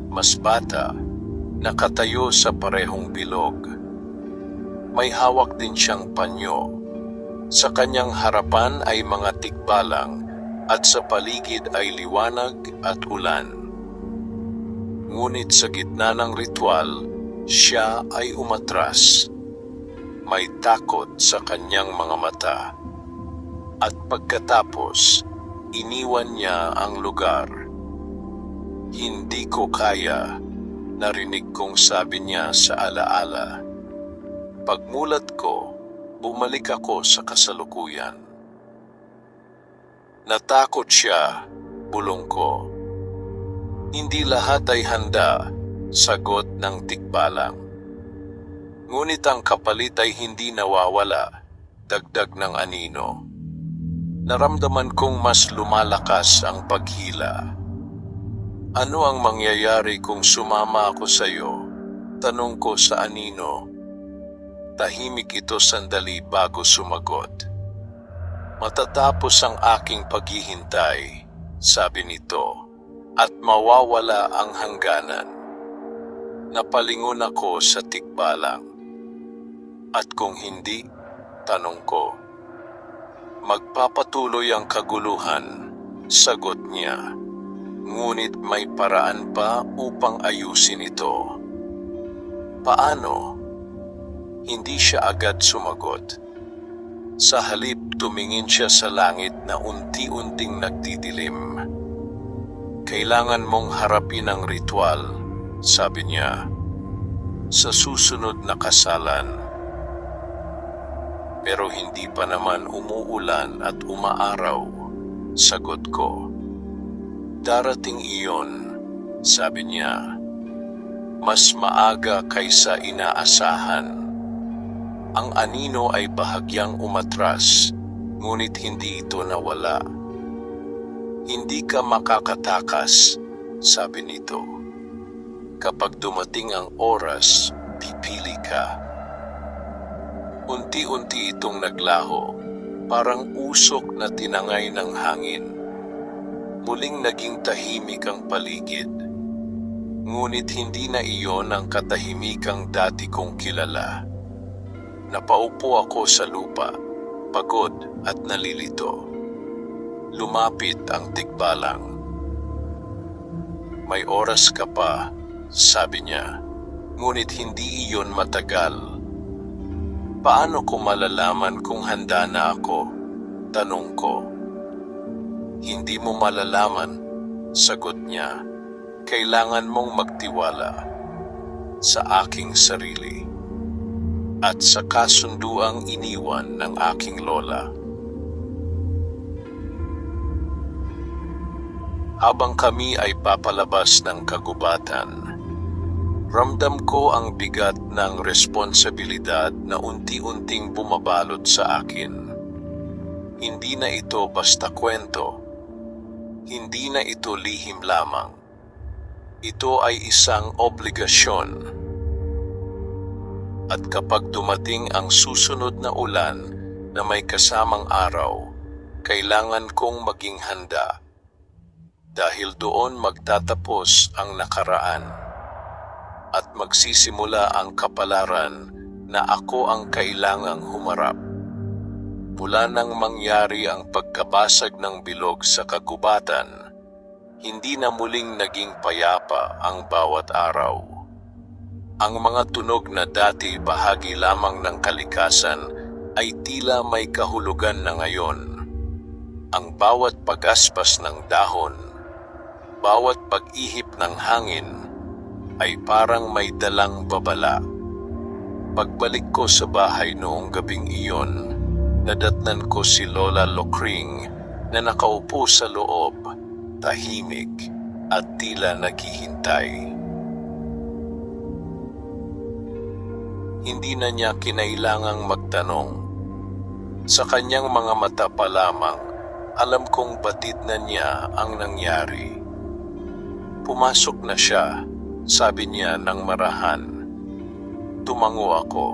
mas bata, nakatayo sa parehong bilog. May hawak din siyang panyo. Sa kanyang harapan ay mga tikbalang at sa paligid ay liwanag at ulan. Ngunit sa gitna ng ritual, siya ay umatras. May takot sa kanyang mga mata. At pagkatapos, iniwan niya ang lugar. "Hindi ko kaya," narinig kong sabi niya sa alaala. Pagmulat ko, bumalik ako sa kasalukuyan. Natakot siya, bulong ko. "Hindi lahat ay handa," sagot ng tikbalang. Ngunit ang kapalit ay hindi nawawala, dagdag ng anino. Naramdaman kong mas lumalakas ang paghila. "Ano ang mangyayari kung sumama ako sa iyo?" tanong ko sa anino. Tahimik ito sandali bago sumagot. "Matatapos ang aking paghihintay," sabi nito, "at mawawala ang hangganan." Napalingon ako sa tikbalang. "At kung hindi?" Tanong ko. Magpapatuloy ang kaguluhan, sagot niya. Ngunit may paraan pa upang ayusin ito. Paano? Hindi siya agad sumagot. Sa halip tumingin siya sa langit na unti-unting nagdidilim. Kailangan mong harapin ang ritual, sabi niya. Sa susunod na kasalan. Pero hindi pa naman umuulan at umaaraw, sagot ko. Darating iyon, sabi niya. Mas maaga kaysa inaasahan. Ang anino ay bahagyang umatras, ngunit hindi ito nawala. Hindi ka makakatakas, sabi nito. Kapag dumating ang oras, pipili ka. Unti-unti itong naglaho, parang usok na tinangay ng hangin. Muling naging tahimik ang paligid. Ngunit hindi na iyon ang katahimikang dati kong kilala. Napaupo ako sa lupa, pagod at nalilito. Lumapit ang tikbalang. May oras ka pa, sabi niya, ngunit hindi iyon matagal. Paano ko malalaman kung handa na ako? Tanong ko. Hindi mo malalaman, sagot niya. Kailangan mong magtiwala sa aking sarili at sa kasunduang iniwan ng aking lola. Habang kami ay papalabas ng kagubatan, ramdam ko ang bigat ng responsibilidad na unti-unting bumabalot sa akin. Hindi na ito basta kwento. Hindi na ito lihim lamang. Ito ay isang obligasyon. At kapag dumating ang susunod na ulan na may kasamang araw, kailangan kong maging handa. Dahil doon magtatapos ang nakaraan. At magsisimula ang kapalaran na ako ang kailangang humarap. Mula nang mangyari ang pagkabasag ng bilog sa kagubatan, hindi na muling naging payapa ang bawat araw. Ang mga tunog na dati bahagi lamang ng kalikasan ay tila may kahulugan na ngayon. Ang bawat pag-aspas ng dahon, bawat pag-ihip ng hangin, ay parang may dalang babala. Pagbalik ko sa bahay noong gabing iyon, nadatnan ko si Lola Lokring na nakaupo sa loob, tahimik at tila naghihintay. Hindi na niya kinailangang magtanong. Sa kanyang mga mata pa lamang, alam kong batid na niya ang nangyari. Pumasok na siya, sabi niya ng marahan. Tumango ako.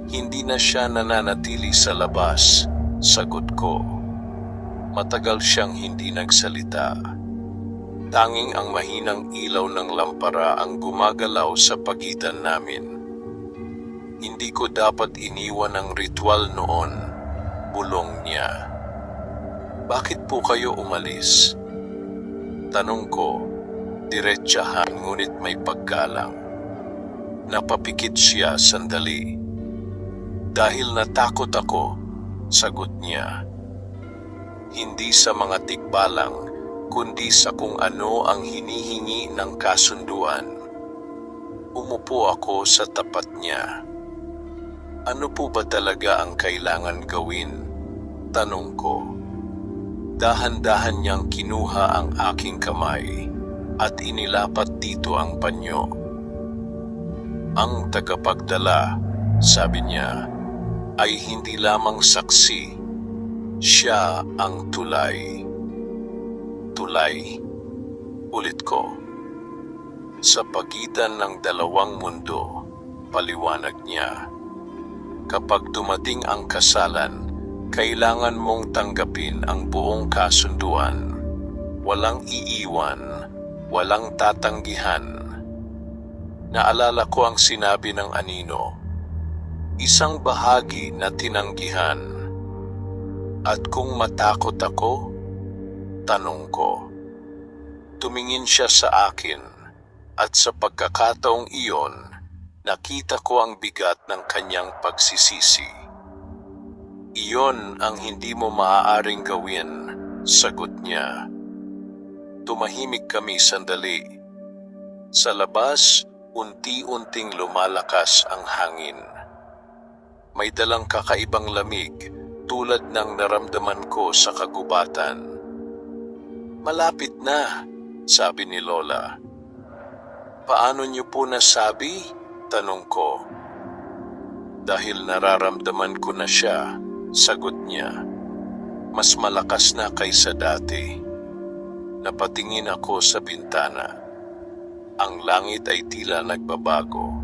Hindi na siya nananatili sa labas, sagot ko. Matagal siyang hindi nagsalita. Tanging ang mahinang ilaw ng lampara ang gumagalaw sa pagitan namin. Hindi ko dapat iniwan ang ritual noon, bulong niya. Bakit po kayo umalis? Tanong ko, diretsahan ngunit may paggalang. Napapikit siya sandali. Dahil natakot ako, sagot niya. Hindi sa mga tikbalang, kundi sa kung ano ang hinihingi ng kasunduan. Umupo ako sa tapat niya. Ano po ba talaga ang kailangan gawin? Tanong ko. Dahan-dahan niyang kinuha ang aking kamay at inilapat dito ang panyo. Ang tagapagdala, sabi niya, ay hindi lamang saksi. Siya ang tulay. Tulay. Ulit ko. Sa pagitan ng dalawang mundo, paliwanag niya. Kapag dumating ang kasalan, kailangan mong tanggapin ang buong kasunduan. Walang iiwan, walang tatanggihan. Naalala ko ang sinabi ng anino. isang bahagi na tinanggihan. At kung matakot ako, tanong ko. Tumingin siya sa akin at sa pagkakataong iyon, nakita ko ang bigat ng kanyang pagsisisi. Iyon ang hindi mo maaaring gawin, sagot niya. Tumahimik kami sandali. Sa labas, unti-unting lumalakas ang hangin. May dalang kakaibang lamig tulad ng naramdaman ko sa kagubatan. Malapit na, sabi ni Lola. Paano niyo po nasabi? Tanong ko. Dahil nararamdaman ko na siya, sagot niya. Mas malakas na kaysa dati. Napatingin ako sa bintana. Ang langit ay tila nagbabago.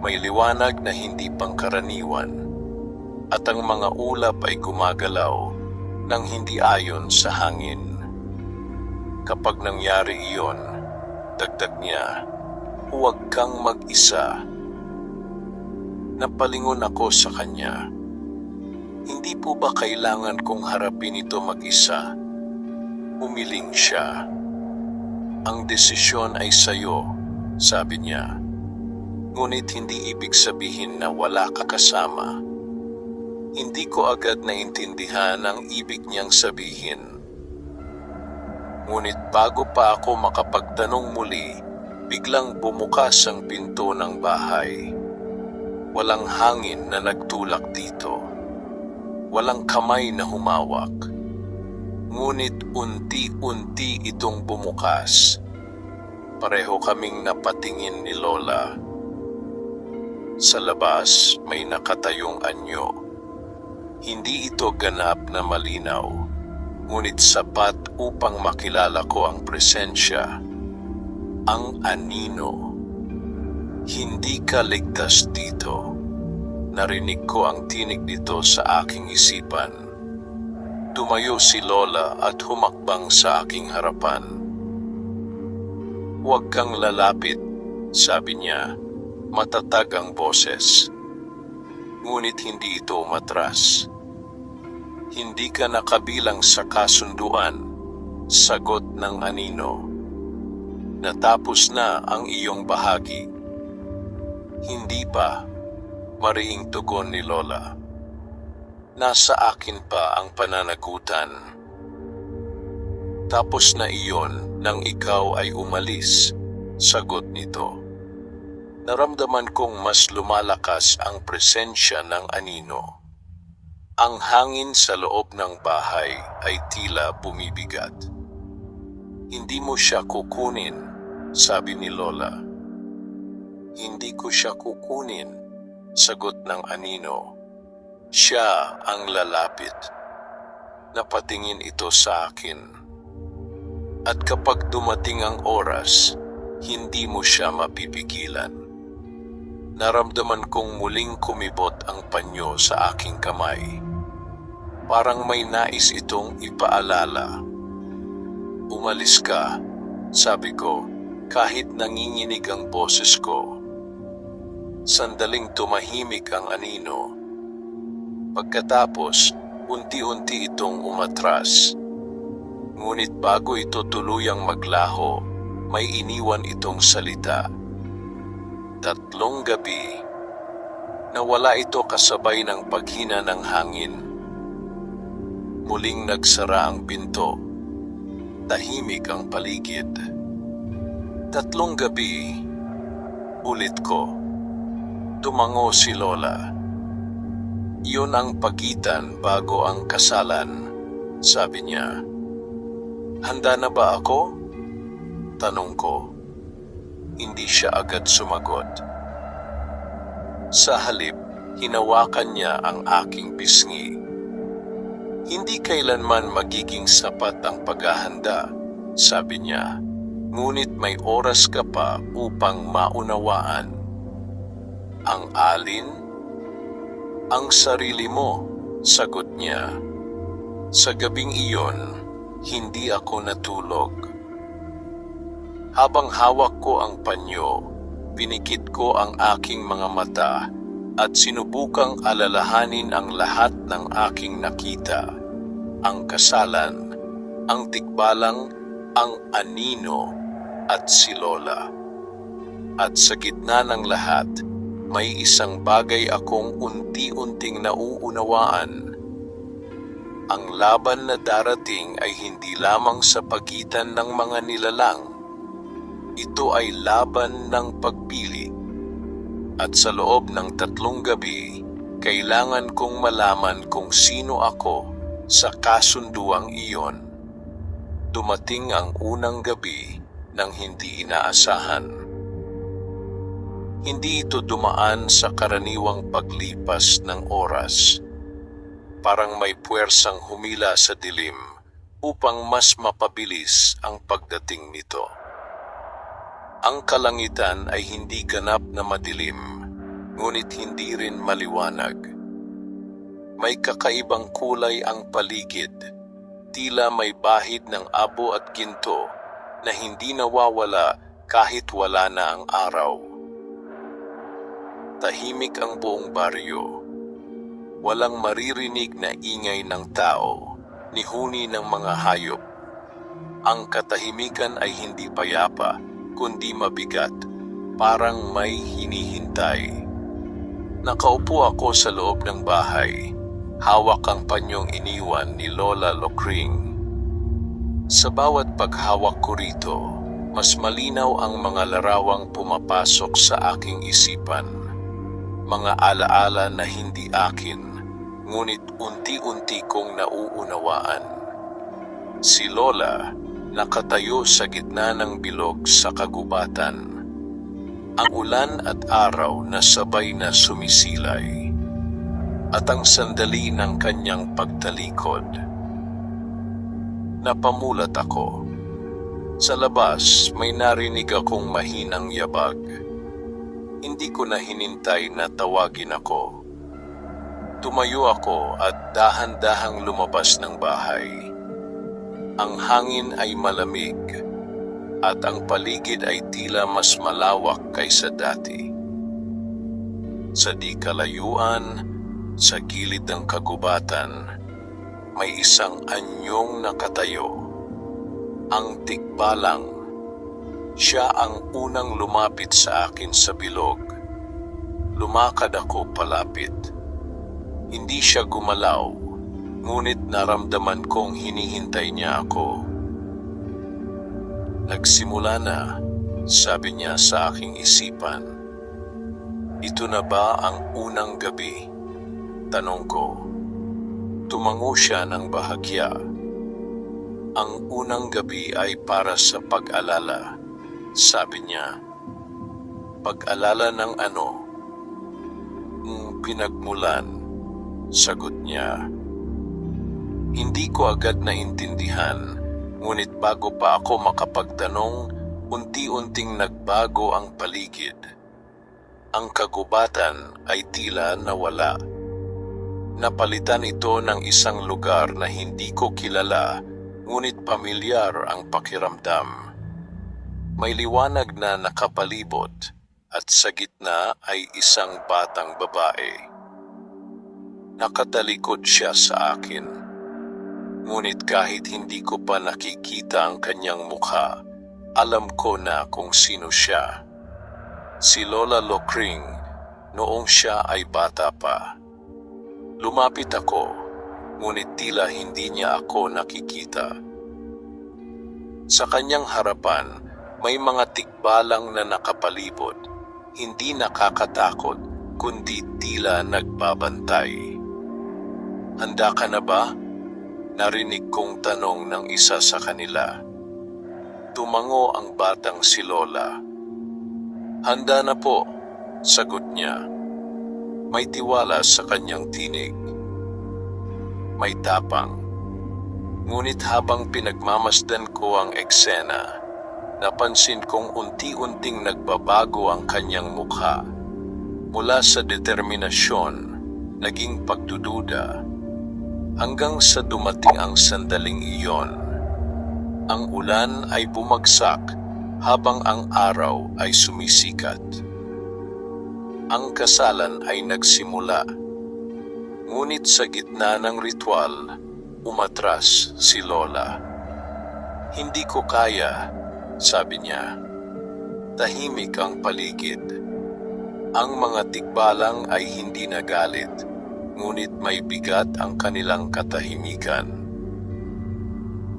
May liwanag na hindi pangkaraniwan. At ang mga ulap ay gumagalaw nang hindi ayon sa hangin. Kapag nangyari iyon, dagdag niya, huwag kang mag-isa. Napalingon ako sa kanya. Hindi po ba kailangan kong harapin ito mag-isa? Umiling siya. Ang desisyon ay sayo, sabi niya. Ngunit hindi ibig sabihin na wala ka kasama. Hindi ko agad naintindihan ang ibig niyang sabihin. Ngunit bago pa ako makapagtanong muli, biglang bumukas ang pinto ng bahay. Walang hangin na nagtulak dito. Walang kamay na humawak. Ngunit unti-unti itong bumukas. Pareho kaming napatingin ni Lola. Sa labas may nakatayong anyo. Hindi ito ganap na malinaw, ngunit sapat upang makilala ko ang presensya. Ang anino. Hindi ka ligtas dito. Narinig ko ang tinig nito sa aking isipan. Tumayo si Lola at humakbang sa aking harapan. Huwag kang lalapit, sabi niya. Matatag ang boses. Ngunit hindi ito umatras. Hindi ka nakabilang sa kasunduan, sagot ng anino. Natapos na ang iyong bahagi. Hindi pa, mariing tugon ni Lola. Nasa akin pa ang pananagutan. Tapos na iyon nang ikaw ay umalis, sagot nito. Naramdaman kong mas lumalakas ang presensya ng anino. Ang hangin sa loob ng bahay ay tila bumibigat. Hindi mo siya kukunin, sabi ni Lola. Hindi ko siya kukunin, sagot ng anino. Siya ang lalapit. Napatingin ito sa akin. At kapag dumating ang oras, hindi mo siya mapipigilan. Naramdaman kong muling kumibot ang panyo sa aking kamay. Parang may nais itong ipaalala. Umalis ka, sabi ko, kahit nanginginig ang boses ko. Sandaling tumahimik ang anino. Pagkatapos, unti-unti itong umatras. Ngunit bago ito tuluyang maglaho, may iniwan itong salita. 3 gabi, nawala ito kasabay ng paghina ng hangin. Muling nagsara ang pinto. Tahimik ang paligid. 3 gabi, ulit ko. Tumango si Lola. Iyon ang pagitan bago ang kasalan, sabi niya. Handa na ba ako? Tanong ko. Hindi siya agad sumagot. Sa halip, hinawakan niya ang aking pisngi. Hindi kailanman magiging sapat ang paghahanda, sabi niya. Ngunit may oras ka pa upang maunawaan. Ang alin? Ang sarili mo, sagot niya. Sa gabing iyon, hindi ako natulog. Habang hawak ko ang panyo, pinikit ko ang aking mga mata at sinubukang alalahanin ang lahat ng aking nakita, ang kasalan, ang tikbalang, ang anino at si Lola. At sa gitna ng lahat, may isang bagay akong unti-unting nauunawaan. Ang laban na darating ay hindi lamang sa pagitan ng mga nilalang. Ito ay laban ng pagpili. At sa loob ng 3 gabi, kailangan kong malaman kung sino ako sa kasunduang iyon. Dumating ang unang gabi ng hindi inaasahan. Hindi ito dumaan sa karaniwang paglipas ng oras. Parang may puwersang humila sa dilim upang mas mapabilis ang pagdating nito. Ang kalangitan ay hindi ganap na madilim, ngunit hindi rin maliwanag. May kakaibang kulay ang paligid, tila may bahid ng abo at ginto na hindi nawawala kahit wala na ang araw. Tahimik ang buong baryo. Walang maririnig na ingay ng tao, ni huni ng mga hayop. Ang katahimikan ay hindi payapa, kundi mabigat, parang may hinihintay. Nakaupo ako sa loob ng bahay, hawak ang panyong iniwan ni Lola Lokring. Sa bawat paghawak ko rito, mas malinaw ang mga larawang pumapasok sa aking isipan. Mga alaala na hindi akin, ngunit unti-unti kong nauunawaan. Si Lola, nakatayo sa gitna ng bilog sa kagubatan. Ang ulan at araw na sabay na sumisilay. At ang sandali ng kanyang pagtalikod. Napamulat ako. Sa labas, may narinig akong mahinang yabag. Hindi ko na hinintay na tawagin ako. Tumayo ako at dahan-dahang lumabas ng bahay. Ang hangin ay malamig at ang paligid ay tila mas malawak kaysa dati. Sa di kalayuan, sa gilid ng kagubatan, may isang anyong nakatayo. Ang tikbalang. Siya ang unang lumapit sa akin sa bilog. Lumakad ako palapit. Hindi siya gumalaw, ngunit naramdaman kong hinihintay niya ako. Nagsimula na, sabi niya sa aking isipan. Ito na ba ang unang gabi? Tanong ko. Tumango siya ng bahagya. Ang unang gabi ay para sa pag-alala. Sabi niya, pag-alala ng ano? Pinagmulan, sagot niya. Hindi ko agad naintindihan, ngunit bago pa ako makapagtanong, unti-unting nagbago ang paligid. Ang kagubatan ay tila nawala. Napalitan ito ng isang lugar na hindi ko kilala, ngunit pamilyar ang pakiramdam. May liwanag na nakapalibot at sa gitna ay isang batang babae. Nakatalikod siya sa akin. Ngunit kahit hindi ko pa nakikita ang kanyang mukha, alam ko na kung sino siya. Si Lola Lokring, noong siya ay bata pa. Lumapit ako, ngunit tila hindi niya ako nakikita. Sa kanyang harapan, may mga tikbalang na nakapalibot, hindi nakakatakot, kundi tila nagbabantay. Handa ka na ba? Narinig kong tanong ng isa sa kanila. Tumango ang batang si Lola. Handa na po, sagot niya. May tiwala sa kanyang tinig. May tapang. Ngunit habang pinagmamasdan ko ang eksena, napansin kong unti-unting nagbabago ang kanyang mukha. Mula sa determinasyon, naging pagdududa, hanggang sa dumating ang sandaling iyon. Ang ulan ay bumagsak habang ang araw ay sumisikat. Ang kasalan ay nagsimula. Ngunit sa gitna ng ritual, umatras si Lola. "Hindi ko kaya," sabi niya. Tahimik ang paligid. Ang mga tikbalang ay hindi nagalit, ngunit may bigat ang kanilang katahimikan.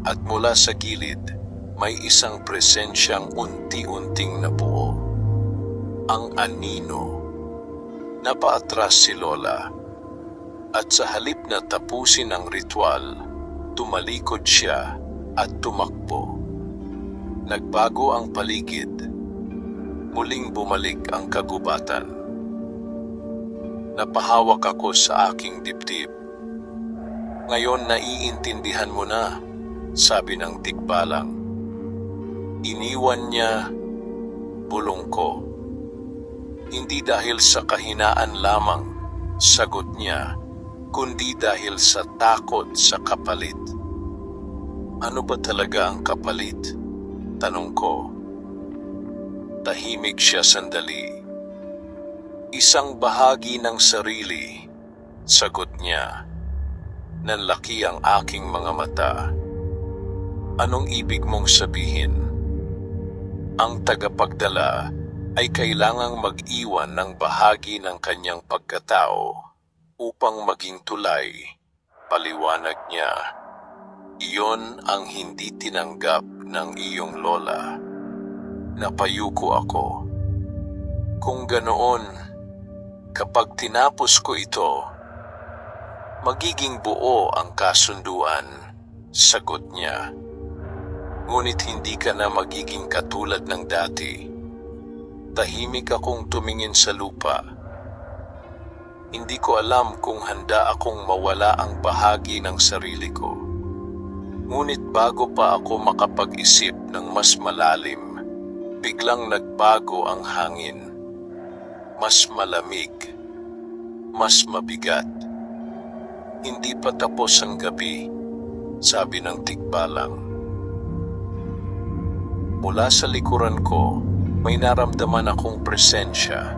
At mula sa gilid, may isang presensyang unti-unting nabuo. Ang anino. Napaatras si Lola. At sa halip na tapusin ang ritual, tumalikod siya at tumakbo. Nagbago ang paligid. Muling bumalik ang kagubatan. Napahawak ako sa aking dibdib. "Ngayon naiintindihan mo na," sabi ng tikbalang. "Iniwan niya," bulong ko. "Hindi dahil sa kahinaan lamang," sagot niya, "kundi dahil sa takot sa kapalit." "Ano ba talaga ang kapalit?" tanong ko. Tahimik siya sandali. "Isang bahagi ng sarili," sagot niya. Nanlaki ang aking mga mata. "Anong ibig mong sabihin?" "Ang tagapagdala ay kailangang mag-iwan ng bahagi ng kanyang pagkatao upang maging tulay," paliwanag niya. "Iyon ang hindi tinanggap ng iyong lola." Napayuko ako. "Kung ganoon, kapag tinapos ko ito, magiging buo ang kasunduan," sagot niya. "Ngunit hindi ka na magiging katulad ng dati." Tahimik akong tumingin sa lupa. Hindi ko alam kung handa akong mawala ang bahagi ng sarili ko. Ngunit bago pa ako makapag-isip ng mas malalim, biglang nagbago ang hangin. Mas malamig, mas mabigat. "Hindi pa tapos ang gabi," sabi ng tikbalang. Mula sa likuran ko, may naramdaman akong presensya.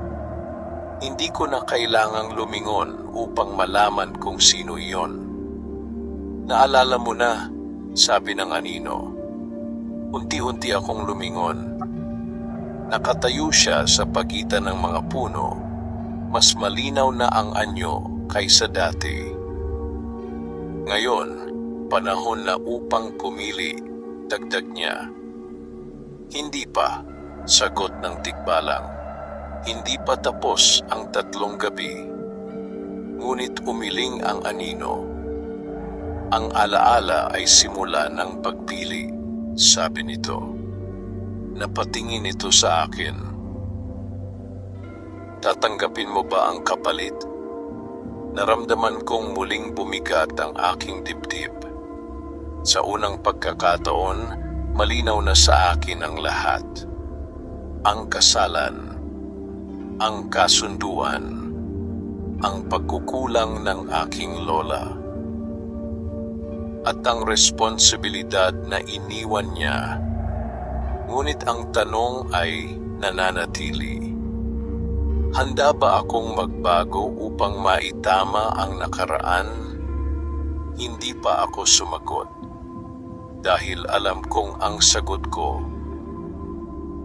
Hindi ko na kailangang lumingon upang malaman kung sino iyon. "Naalala mo na," sabi ng anino. Unti-unti akong lumingon. Nakatayo siya sa pagitan ng mga puno. Mas malinaw na ang anyo kaysa dati. "Ngayon, panahon na upang pumili," dagdag niya. "Hindi pa," sagot ng tikbalang. "Hindi pa tapos ang 3 gabi." Ngunit umiling ang anino. "Ang alaala ay simula ng pagpili," sabi nito. Napatingin ito sa akin. "Tatanggapin mo ba ang kapalit?" Naramdaman kong muling bumigat ang aking dibdib. Sa unang pagkakataon, malinaw na sa akin ang lahat. Ang kasalan, ang kasunduan, ang pagkukulang ng aking lola, at ang responsibilidad na iniwan niya. Ngunit ang tanong ay nananatili. Handa ba akong magbago upang maitama ang nakaraan? Hindi pa ako sumagot. Dahil alam kong ang sagot ko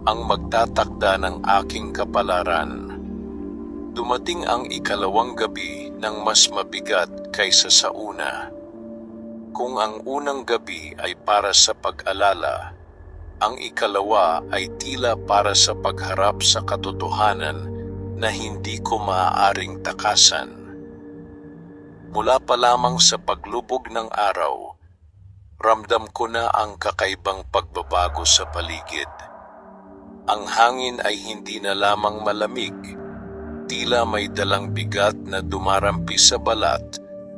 ang magtatakda ng aking kapalaran. Dumating ang ikalawang gabi ng mas mabigat kaysa sa una. Kung ang unang gabi ay para sa pag-alala, ang ikalawa ay tila para sa pagharap sa katotohanan na hindi ko maaaring takasan. Mula pa lamang sa paglubog ng araw, ramdam ko na ang kakaibang pagbabago sa paligid. Ang hangin ay hindi na lamang malamig, tila may dalang bigat na dumarampi sa balat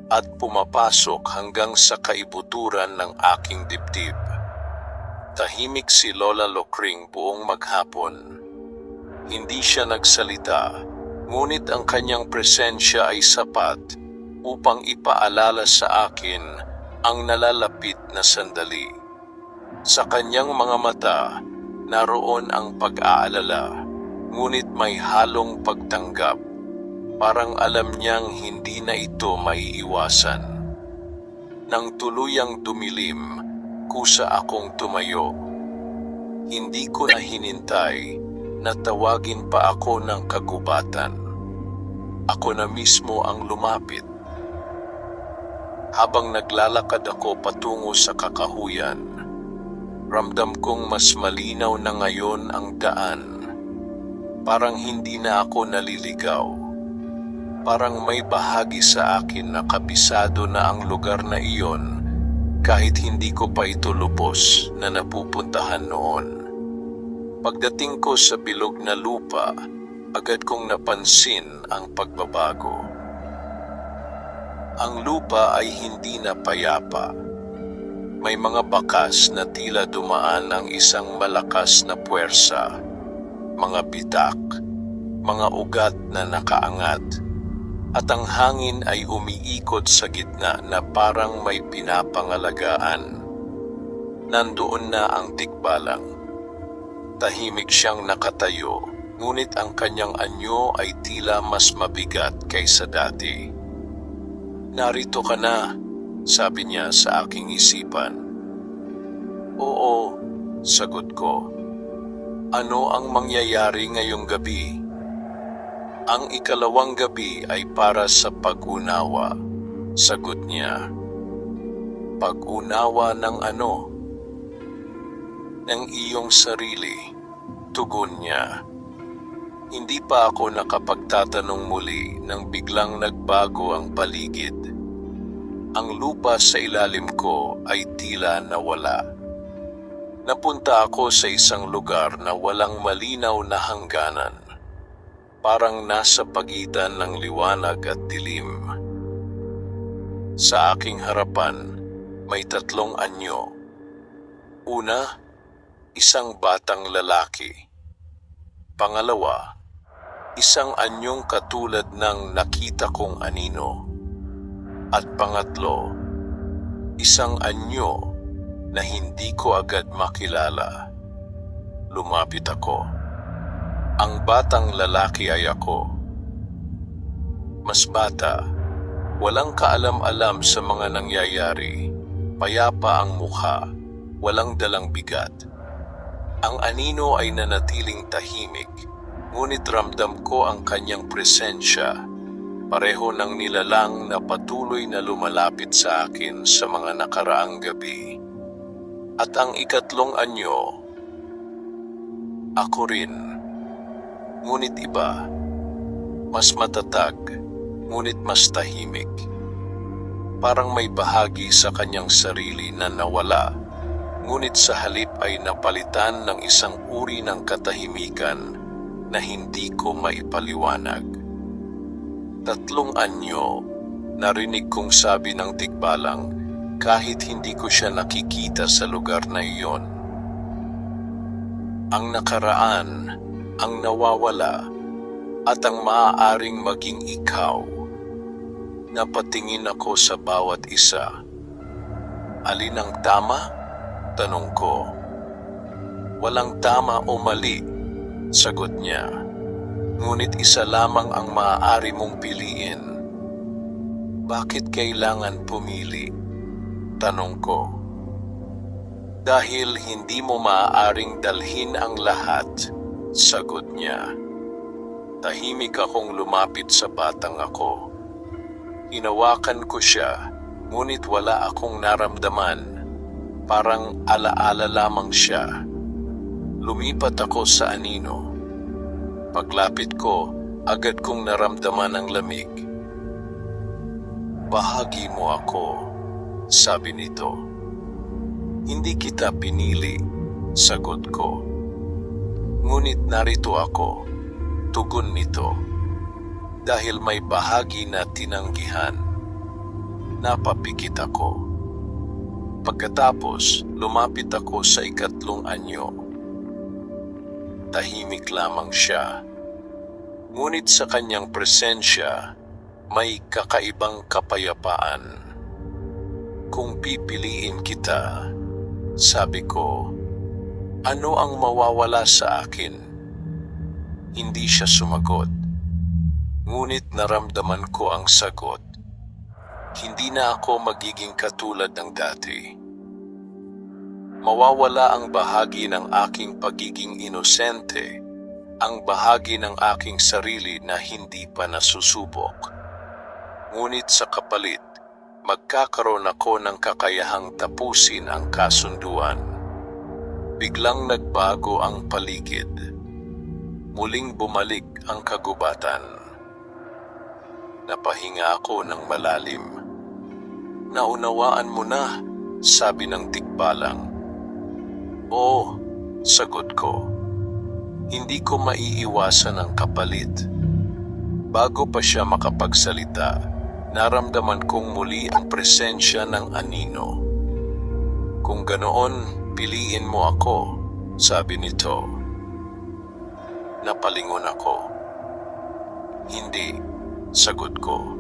at pumapasok hanggang sa kaibuturan ng aking dibdib. Tahimik si Lola Lokring buong maghapon. Hindi siya nagsalita, ngunit ang kanyang presensya ay sapat upang ipaalala sa akin ang nalalapit na sandali. Sa kanyang mga mata, naroon ang pag-aalala, ngunit may halong pagtanggap. Parang alam niyang hindi na ito maiiwasan. Nang tuluyang dumilim, kusa akong tumayo. Hindi ko na hinintay na tawagin pa ako ng kagubatan. Ako na mismo ang lumapit. Habang naglalakad ako patungo sa kakahuyan, ramdam kong mas malinaw na ngayon ang daan. Parang hindi na ako naliligaw. Parang may bahagi sa akin na kabisado na ang lugar na iyon kahit hindi ko pa ito lubos na napupuntahan noon. Pagdating ko sa bilog na lupa, agad kong napansin ang pagbabago. Ang lupa ay hindi na payapa. May mga bakas na tila dumaan ang isang malakas na puwersa, mga bitak, mga ugat na nakaangat, at ang hangin ay umiikot sa gitna na parang may pinapangalagaan. Nandoon na ang tikbalang. Tahimik siyang nakatayo, ngunit ang kanyang anyo ay tila mas mabigat kaysa dati. "Narito ka na," sabi niya sa aking isipan. "Oo," sagot ko. "Ano ang mangyayari ngayong gabi?" "Ang ikalawang gabi ay para sa pag-unawa," sagot niya. "Pag-unawa ng ano?" "Ng iyong sarili," tugon niya. Hindi pa ako nakapagtatanong muli nang biglang nagbago ang paligid. Ang lupa sa ilalim ko ay tila nawala. Napunta ako sa isang lugar na walang malinaw na hangganan. Parang nasa pagitan ng liwanag at dilim. Sa aking harapan, may 3 anyo. Una, isang batang lalaki. Pangalawa, isang anyong katulad ng nakita kong anino. At pangatlo, isang anyo na hindi ko agad makilala. Lumapit ako. Ang batang lalaki ay ako. Mas bata, walang kaalam-alam sa mga nangyayari, payapa ang mukha, walang dalang bigat. Ang anino ay nanatiling tahimik, ngunit ramdam ko ang kanyang presensya, pareho ng nilalang na patuloy na lumalapit sa akin sa mga nakaraang gabi. At ang ikatlong anyo, ako rin, ngunit iba, mas matatag, ngunit mas tahimik. Parang may bahagi sa kanyang sarili na nawala, ngunit sa halip ay napalitan ng isang uri ng katahimikan na hindi ko maipaliwanag. 3 anyo, narinig kong sabi ng tikbalang kahit hindi ko siya nakikita sa lugar na iyon. Ang nakaraan, ang nawawala, at ang maaaring maging ikaw. Napatingin ako sa bawat isa. Alin ang tama? Tanong ko. Walang tama o mali, sagot niya. Ngunit isa lamang ang maaari mong piliin. Bakit kailangan pumili? Tanong ko. Dahil hindi mo maaaring dalhin ang lahat, sagot niya. Tahimik akong lumapit sa batang ako. Hinawakan ko siya, ngunit wala akong naramdaman. Parang alaala lamang siya. Lumipat ako sa anino. Paglapit ko, agad kong naramdaman ang lamig. Bahagi mo ako, sabi nito. Hindi kita pinili, sagot ko. Ngunit narito ako, tugon nito. Dahil may bahagi na tinanggihan. Napapikit ako. Pagkatapos, lumapit ako sa ikatlong anyo. Tahimik lamang siya. Ngunit sa kanyang presensya, may kakaibang kapayapaan. Kung pipiliin kita, sabi ko, ano ang mawawala sa akin? Hindi siya sumagot. Ngunit naramdaman ko ang sagot. Hindi na ako magiging katulad ng dati. Mawawala ang bahagi ng aking pagiging inosente, ang bahagi ng aking sarili na hindi pa nasusubok. Ngunit sa kapalit, magkakaroon ako ng kakayahang tapusin ang kasunduan. Biglang nagbago ang paligid. Muling bumalik ang kagubatan. Napahinga ako ng malalim. Naunawaan mo na, sabi ng tikbalang. Oo, sagot ko. Hindi ko maiiwasan ang kapalit. Bago pa siya makapagsalita, naramdaman kong muli ang presensya ng anino. Kung ganoon, piliin mo ako, sabi nito. Napalingon ako. Hindi, sagot ko.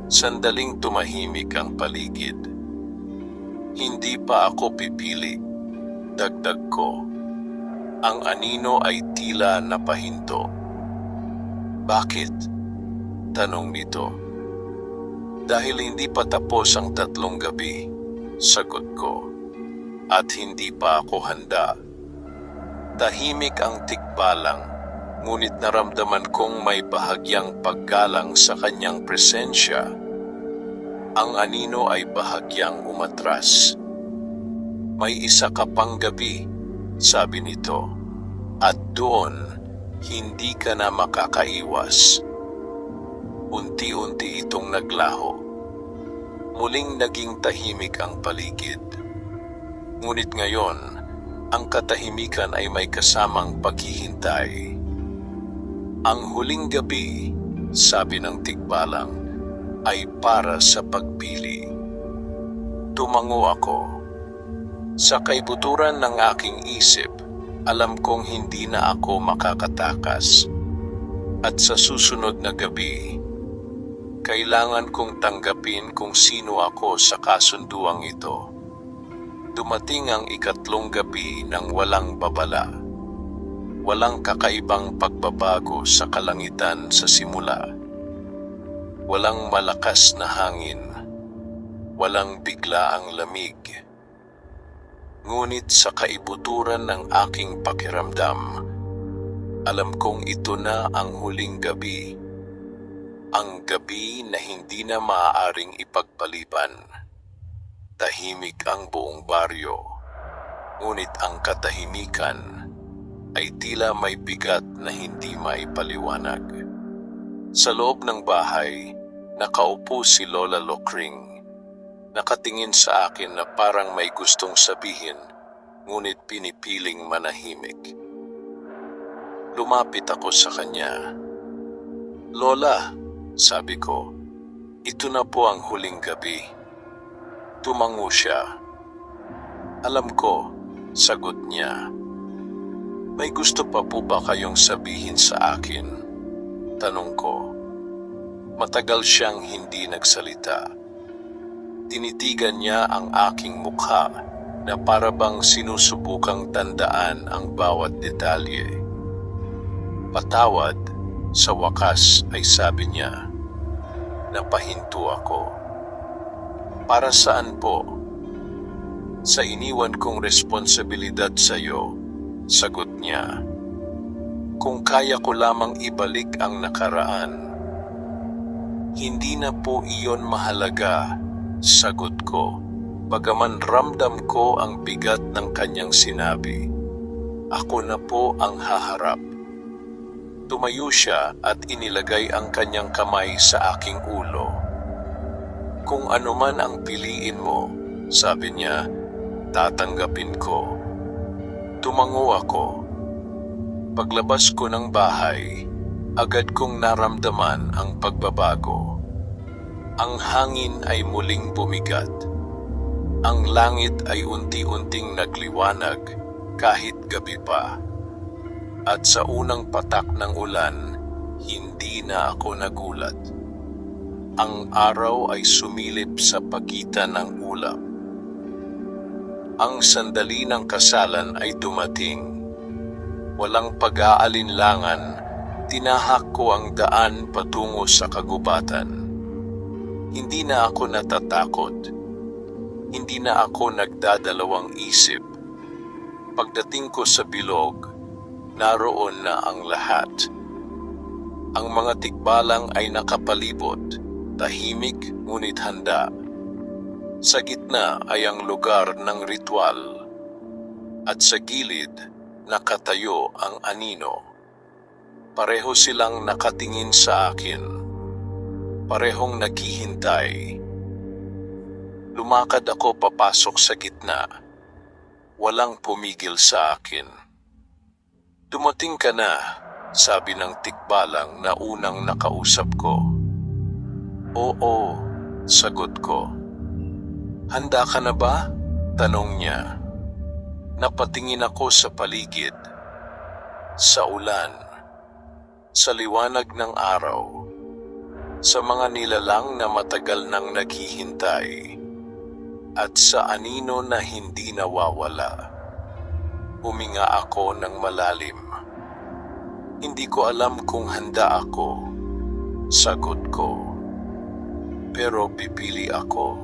Sandaling tumahimik ang paligid. Hindi pa ako pipili, dagdag ko. Ang anino ay tila napahinto. Bakit? Tanong nito. Dahil hindi pa tapos ang 3 gabi, sagot ko. At hindi pa ako handa. Tahimik ang tikbalang, ngunit naramdaman kong may bahagyang paggalang sa kanyang presensya. Ang anino ay bahagyang umatras. May isa ka pang gabi, sabi nito, at doon, hindi ka na makakaiwas. Unti-unti itong naglaho. Muling naging tahimik ang paligid. Ngunit ngayon, ang katahimikan ay may kasamang paghihintay. Ang huling gabi, sabi ng tikbalang, ay para sa pagpili. Tumango ako. Sa kaibuturan ng aking isip, alam kong hindi na ako makakatakas. At sa susunod na gabi, kailangan kong tanggapin kung sino ako sa kasunduang ito. Dumating ang 3 gabi ng walang babala. Walang kakaibang pagbabago sa kalangitan sa simula. Walang malakas na hangin. Walang biglaang lamig. Ngunit sa kaibuturan ng aking pakiramdam, alam kong ito na ang huling gabi. Ang gabi na hindi na maaaring ipagpaliban. Tahimik ang buong baryo, ngunit ang katahimikan ay tila may bigat na hindi maipaliwanag. Sa loob ng bahay, nakaupo si Lola Lokring. Nakatingin sa akin na parang may gustong sabihin, ngunit pinipiling manahimik. Lumapit ako sa kanya. Lola, sabi ko, ito na po ang huling gabi. Tumango siya. Alam ko, sagot niya. May gusto pa po ba kayong sabihin sa akin? Tanong ko. Matagal siyang hindi nagsalita. Tinitigan niya ang aking mukha na para bang sinusubukang tandaan ang bawat detalye. Patawad, sa wakas ay sabi niya. Napahinto ako. Para saan po? Sa iniwan kong responsibilidad sa iyo, sagot niya. Kung kaya ko lamang ibalik ang nakaraan. Hindi na po iyon mahalaga, sagot ko. Bagaman ramdam ko ang bigat ng kanyang sinabi. Ako na po ang haharap. Tumayo siya at inilagay ang kanyang kamay sa aking ulo. Kung anuman ang piliin mo, sabi niya, tatanggapin ko. Tumango ako. Paglabas ko ng bahay, agad kong naramdaman ang pagbabago. Ang hangin ay muling bumigat. Ang langit ay unti-unting nagliwanag kahit gabi pa. At sa unang patak ng ulan, hindi na ako nagulat. Ang araw ay sumilip sa pagitan ng ulap. Ang sandali ng kasalan ay dumating. Walang pag-aalinlangan Tinahak ko ang daan patungo sa kagubatan. Hindi na ako natatakot. Hindi na ako nagdadalawang isip. Pagdating ko sa bilog, naroon na ang lahat. Ang mga tikbalang ay nakapalibot, tahimik ngunit handa. Sa gitna ay ang lugar ng ritual, at sa gilid nakatayo ang anino. Pareho silang nakatingin sa akin, parehong naghihintay. Lumakad ako papasok sa gitna, walang pumigil sa akin. Dumating ka na, sabi ng tikbalang na unang nakausap ko. Oo, sagot ko. Handa ka na ba? Tanong niya. Napatingin ako sa paligid, sa ulan, sa liwanag ng araw, sa mga nilalang na matagal nang naghihintay, at sa anino na hindi nawawala. Huminga ako ng malalim. Hindi ko alam kung handa ako, sagot ko. Pero pipili ako.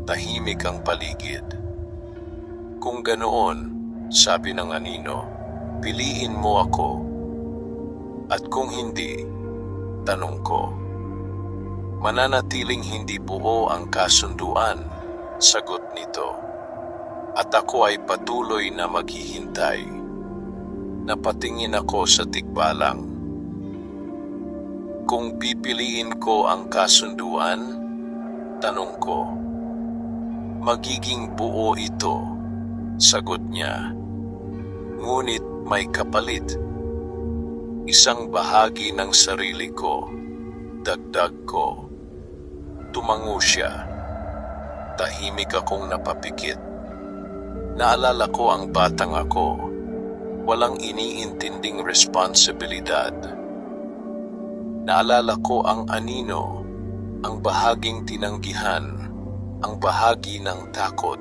Tahimik ang paligid. Kung ganoon, sabi ng anino, piliin mo ako. At kung hindi, tanong ko, mananatiling hindi buo ang kasunduan, sagot nito. At ako ay patuloy na maghihintay. Napatingin ako sa tikbalang. Kung pipiliin ko ang kasunduan, tanong ko, magiging buo ito, sagot niya. Ngunit may kapalit. Isang bahagi ng sarili ko, dagdag ko. Tumango siya. Tahimik akong napapikit. Naalala ko ang batang ako. Walang iniintinding responsibilidad. Naalala ko ang anino, ang bahaging tinanggihan, ang bahagi ng takot,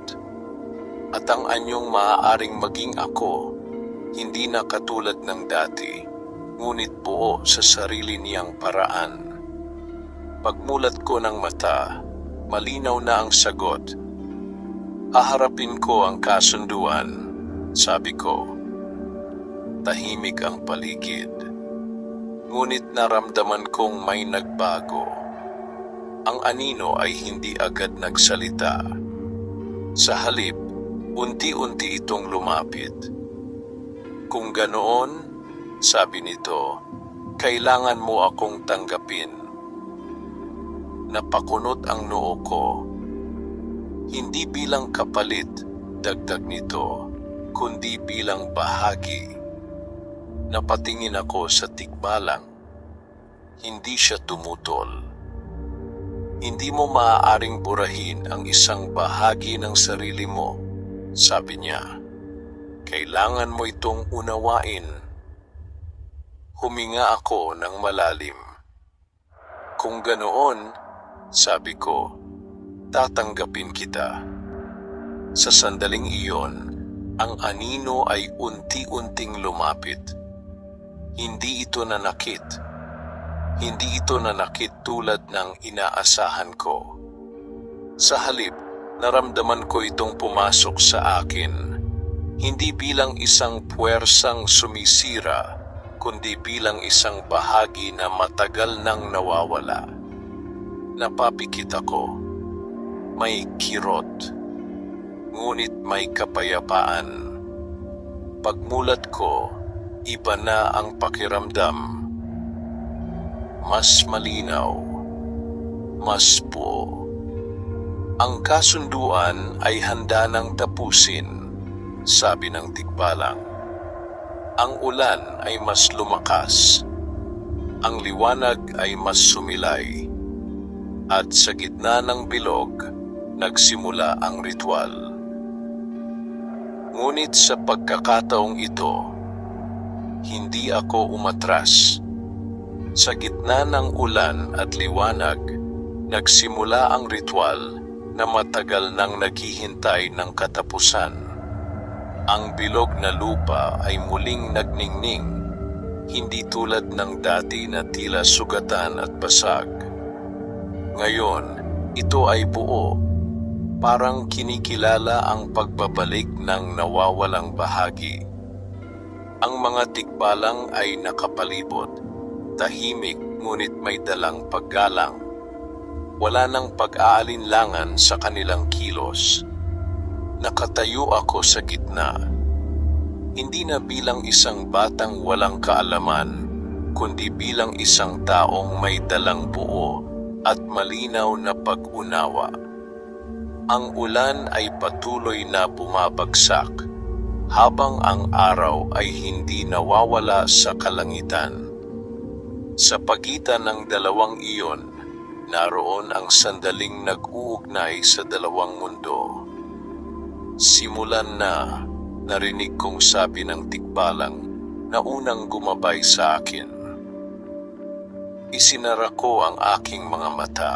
at ang anyong maaaring maging ako, hindi na katulad ng dati, ngunit buo sa sarili niyang paraan. Pagmulat ko ng mata, malinaw na ang sagot. Haharapin ko ang kasunduan, sabi ko. Tahimik ang paligid, ngunit naramdaman kong may nagbago. Ang anino ay hindi agad nagsalita. Sa halip, unti-unti itong lumapit. Kung ganoon, sabi nito, kailangan mo akong tanggapin. Napakunot ang noo ko. Hindi bilang kapalit, dagdag nito, kundi bilang bahagi. Napatingin ako sa tikbalang. Hindi siya tumutol. Hindi mo maaaring burahin ang isang bahagi ng sarili mo, sabi niya. Kailangan mo itong unawain. Huminga ako ng malalim. Kung ganoon, sabi ko, tatanggapin kita. Sa sandaling iyon, ang anino ay unti-unting lumapit. Hindi ito nanakit. Hindi ito nanakit tulad ng inaasahan ko. Sa halip, naramdaman ko itong pumasok sa akin. Hindi bilang isang puwersang sumisira, kundi bilang isang bahagi na matagal nang nawawala. Napapikit ako. May kirot. Ngunit may kapayapaan. Pagmulat ko, iba na ang pakiramdam. Mas malinaw, mas buo. Ang kasunduan ay handa nang tapusin, sabi ng tikbalang. Ang ulan ay mas lumakas, ang liwanag ay mas sumilay, at sa gitna ng bilog, nagsimula ang ritual. Ngunit sa pagkakataong ito, hindi ako umatras. Sa gitna ng ulan at liwanag, nagsimula ang ritual na matagal nang naghihintay ng katapusan. Ang bilog na lupa ay muling nagningning, hindi tulad ng dati na tila sugatan at basag. Ngayon, ito ay buo, parang kinikilala ang pagbabalik ng nawawalang bahagi. Ang mga tikbalang ay nakapalibot, tahimik ngunit may dalang paggalang. Wala nang pag-aalinlangan sa kanilang kilos. Nakatayo ako sa gitna. Hindi na bilang isang batang walang kaalaman, kundi bilang isang taong may dalang buo at malinaw na pag-unawa. Ang ulan ay patuloy na bumabagsak, habang ang araw ay hindi nawawala sa kalangitan. Sa pagitan ng dalawang iyon, naroon ang sandaling nag-uugnay sa dalawang mundo. Simulan na, narinig kong sabi ng tikbalang na unang gumabay sa akin. Isinara ko ang aking mga mata.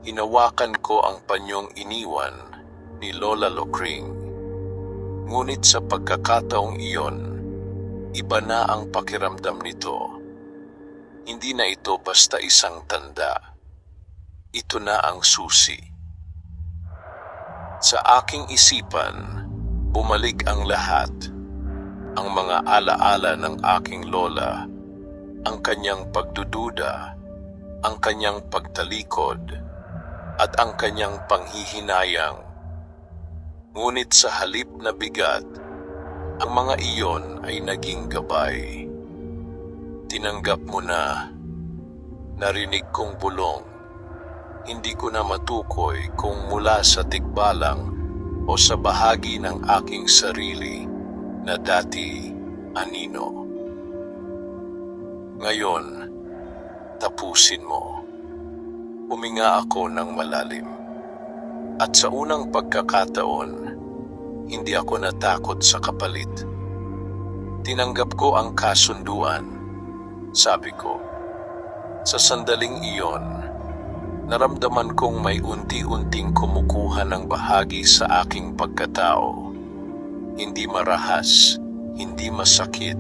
Hinawakan ko ang panyong iniwan ni Lola Lokring. Ngunit sa pagkakataong iyon, iba na ang pakiramdam nito. Hindi na ito basta isang tanda. Ito na ang susi. Sa aking isipan, bumalik ang lahat. Ang mga alaala ng aking lola, ang kanyang pagdududa, ang kanyang pagtalikod, at ang kanyang panghihinayang. Ngunit sa halip na bigat, ang mga iyon ay naging gabay. Tinanggap mo na, narinig kong bulong. Hindi ko na matukoy kung mula sa tikbalang o sa bahagi ng aking sarili na dati anino. Ngayon, tapusin mo. Huminga ako ng malalim. At sa unang pagkakataon, hindi ako natakot sa kapalit. Tinanggap ko ang kasunduan. Sabi ko, sa sandaling iyon, naramdaman kong may unti-unting kumukuha ng bahagi sa aking pagkatao. Hindi marahas, hindi masakit,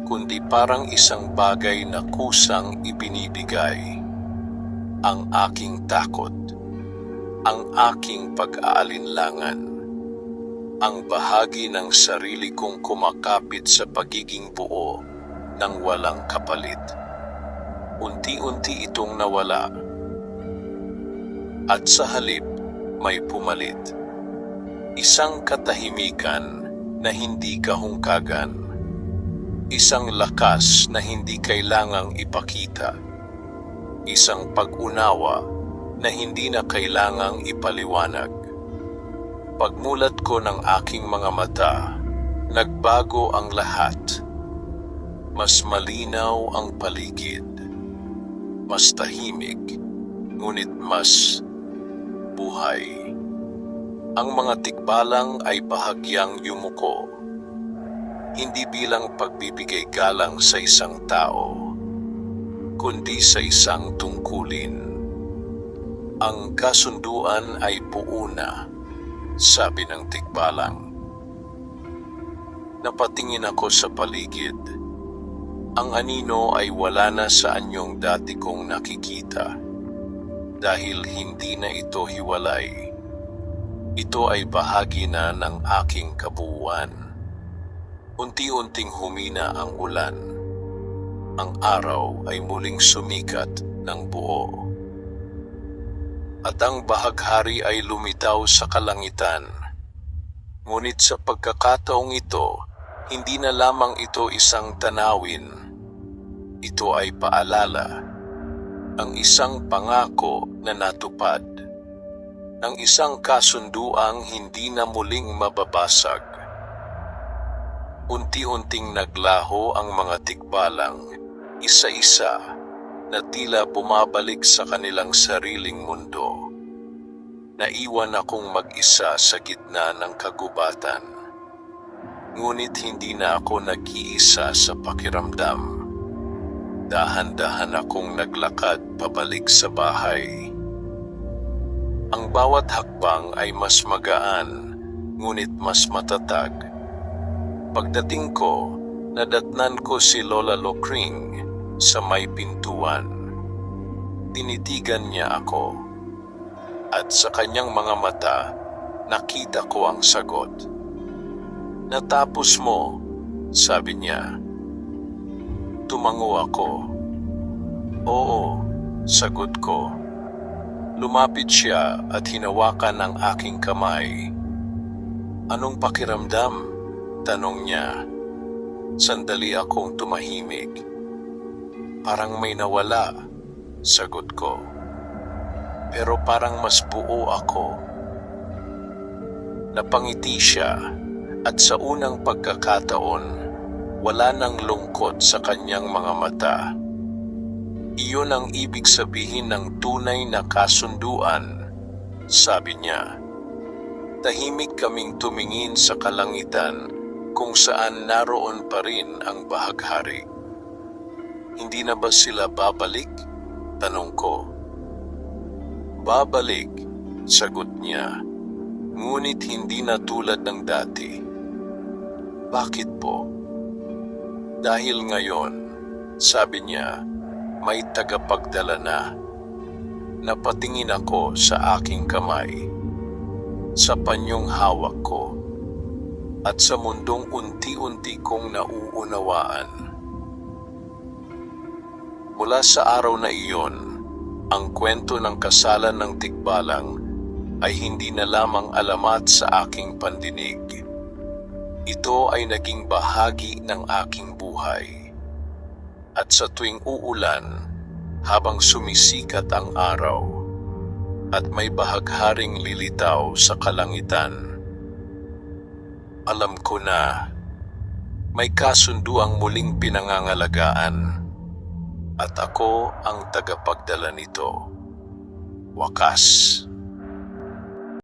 kundi parang isang bagay na kusang ibinibigay. Ang aking takot, ang aking pag-aalinlangan, ang bahagi ng sarili kong kumakapit sa pagiging buo ng walang kapalit. Unti-unti itong nawala. At sa halip, may pumalit. Isang katahimikan na hindi kahungkagan. Isang lakas na hindi kailangang ipakita. Isang pag-unawa na hindi na kailangang ipaliwanag. Pagmulat ko ng aking mga mata, nagbago ang lahat. Mas malinaw ang paligid. Mas tahimik, ngunit mas buhay. Ang mga tikbalang ay bahagyang yumuko, hindi bilang pagbibigay galang sa isang tao, kundi sa isang tungkulin. Ang kasunduan ay buo na, sabi ng tikbalang. Napatingin ako sa paligid. Ang anino ay wala na sa anyong dati kong nakikita. Dahil hindi na ito hiwalay. Ito ay bahagi na ng aking kabuuan. Unti-unting humina ang ulan. Ang araw ay muling sumikat ng buo. At ang bahaghari ay lumitaw sa kalangitan. Ngunit sa pagkakataong ito, hindi na lamang ito isang tanawin. Ito ay paalala. Ang isang pangako na natupad. Ng isang kasunduang hindi na muling mababasag. Unti-unting naglaho ang mga tikbalang, isa-isa, na tila bumabalik sa kanilang sariling mundo. Naiwan akong mag-isa sa gitna ng kagubatan. Ngunit hindi na ako nag-iisa sa pakiramdam. Dahan-dahan akong naglakad pabalik sa bahay. Ang bawat hakbang ay mas magaan, ngunit mas matatag. Pagdating ko, Nadatnan ko si Lola Lokring sa may pintuan. Tinitigan niya ako at sa kanyang mga mata nakita ko ang sagot. "Natapos mo," sabi niya. Tumango ako. "Oo," sagot ko. Lumapit siya at hinawakan ang aking kamay. "Anong pakiramdam?" tanong niya. Sandali akong tumahimik. "Parang may nawala," sagot ko. "Pero parang mas buo ako." Napangiti siya at sa unang pagkakataon, wala nang lungkot sa kanyang mga mata. "Iyon ang ibig sabihin ng tunay na kasunduan," sabi niya. Tahimik kaming tumingin sa kalangitan kung saan naroon pa rin ang bahaghari. "Hindi na ba sila babalik?" tanong ko. "Babalik," sagot niya. "Ngunit hindi na tulad ng dati." "Bakit po?" "Dahil ngayon," sabi niya, "may tagapagdala na." Napatingin ako sa aking kamay, sa panyong hawak ko, at sa mundong unti-unti kong nauunawaan. Mula sa araw na iyon, ang kwento ng kasalan ng Tikbalang ay hindi na lamang alamat sa aking pandinig. Ito ay naging bahagi ng aking buhay. At sa tuwing uulan, habang sumisikat ang araw, at may bahagharing lilitaw sa kalangitan, alam ko na may kasunduang muling pinangangalagaan at ako ang tagapagdala nito. Wakas.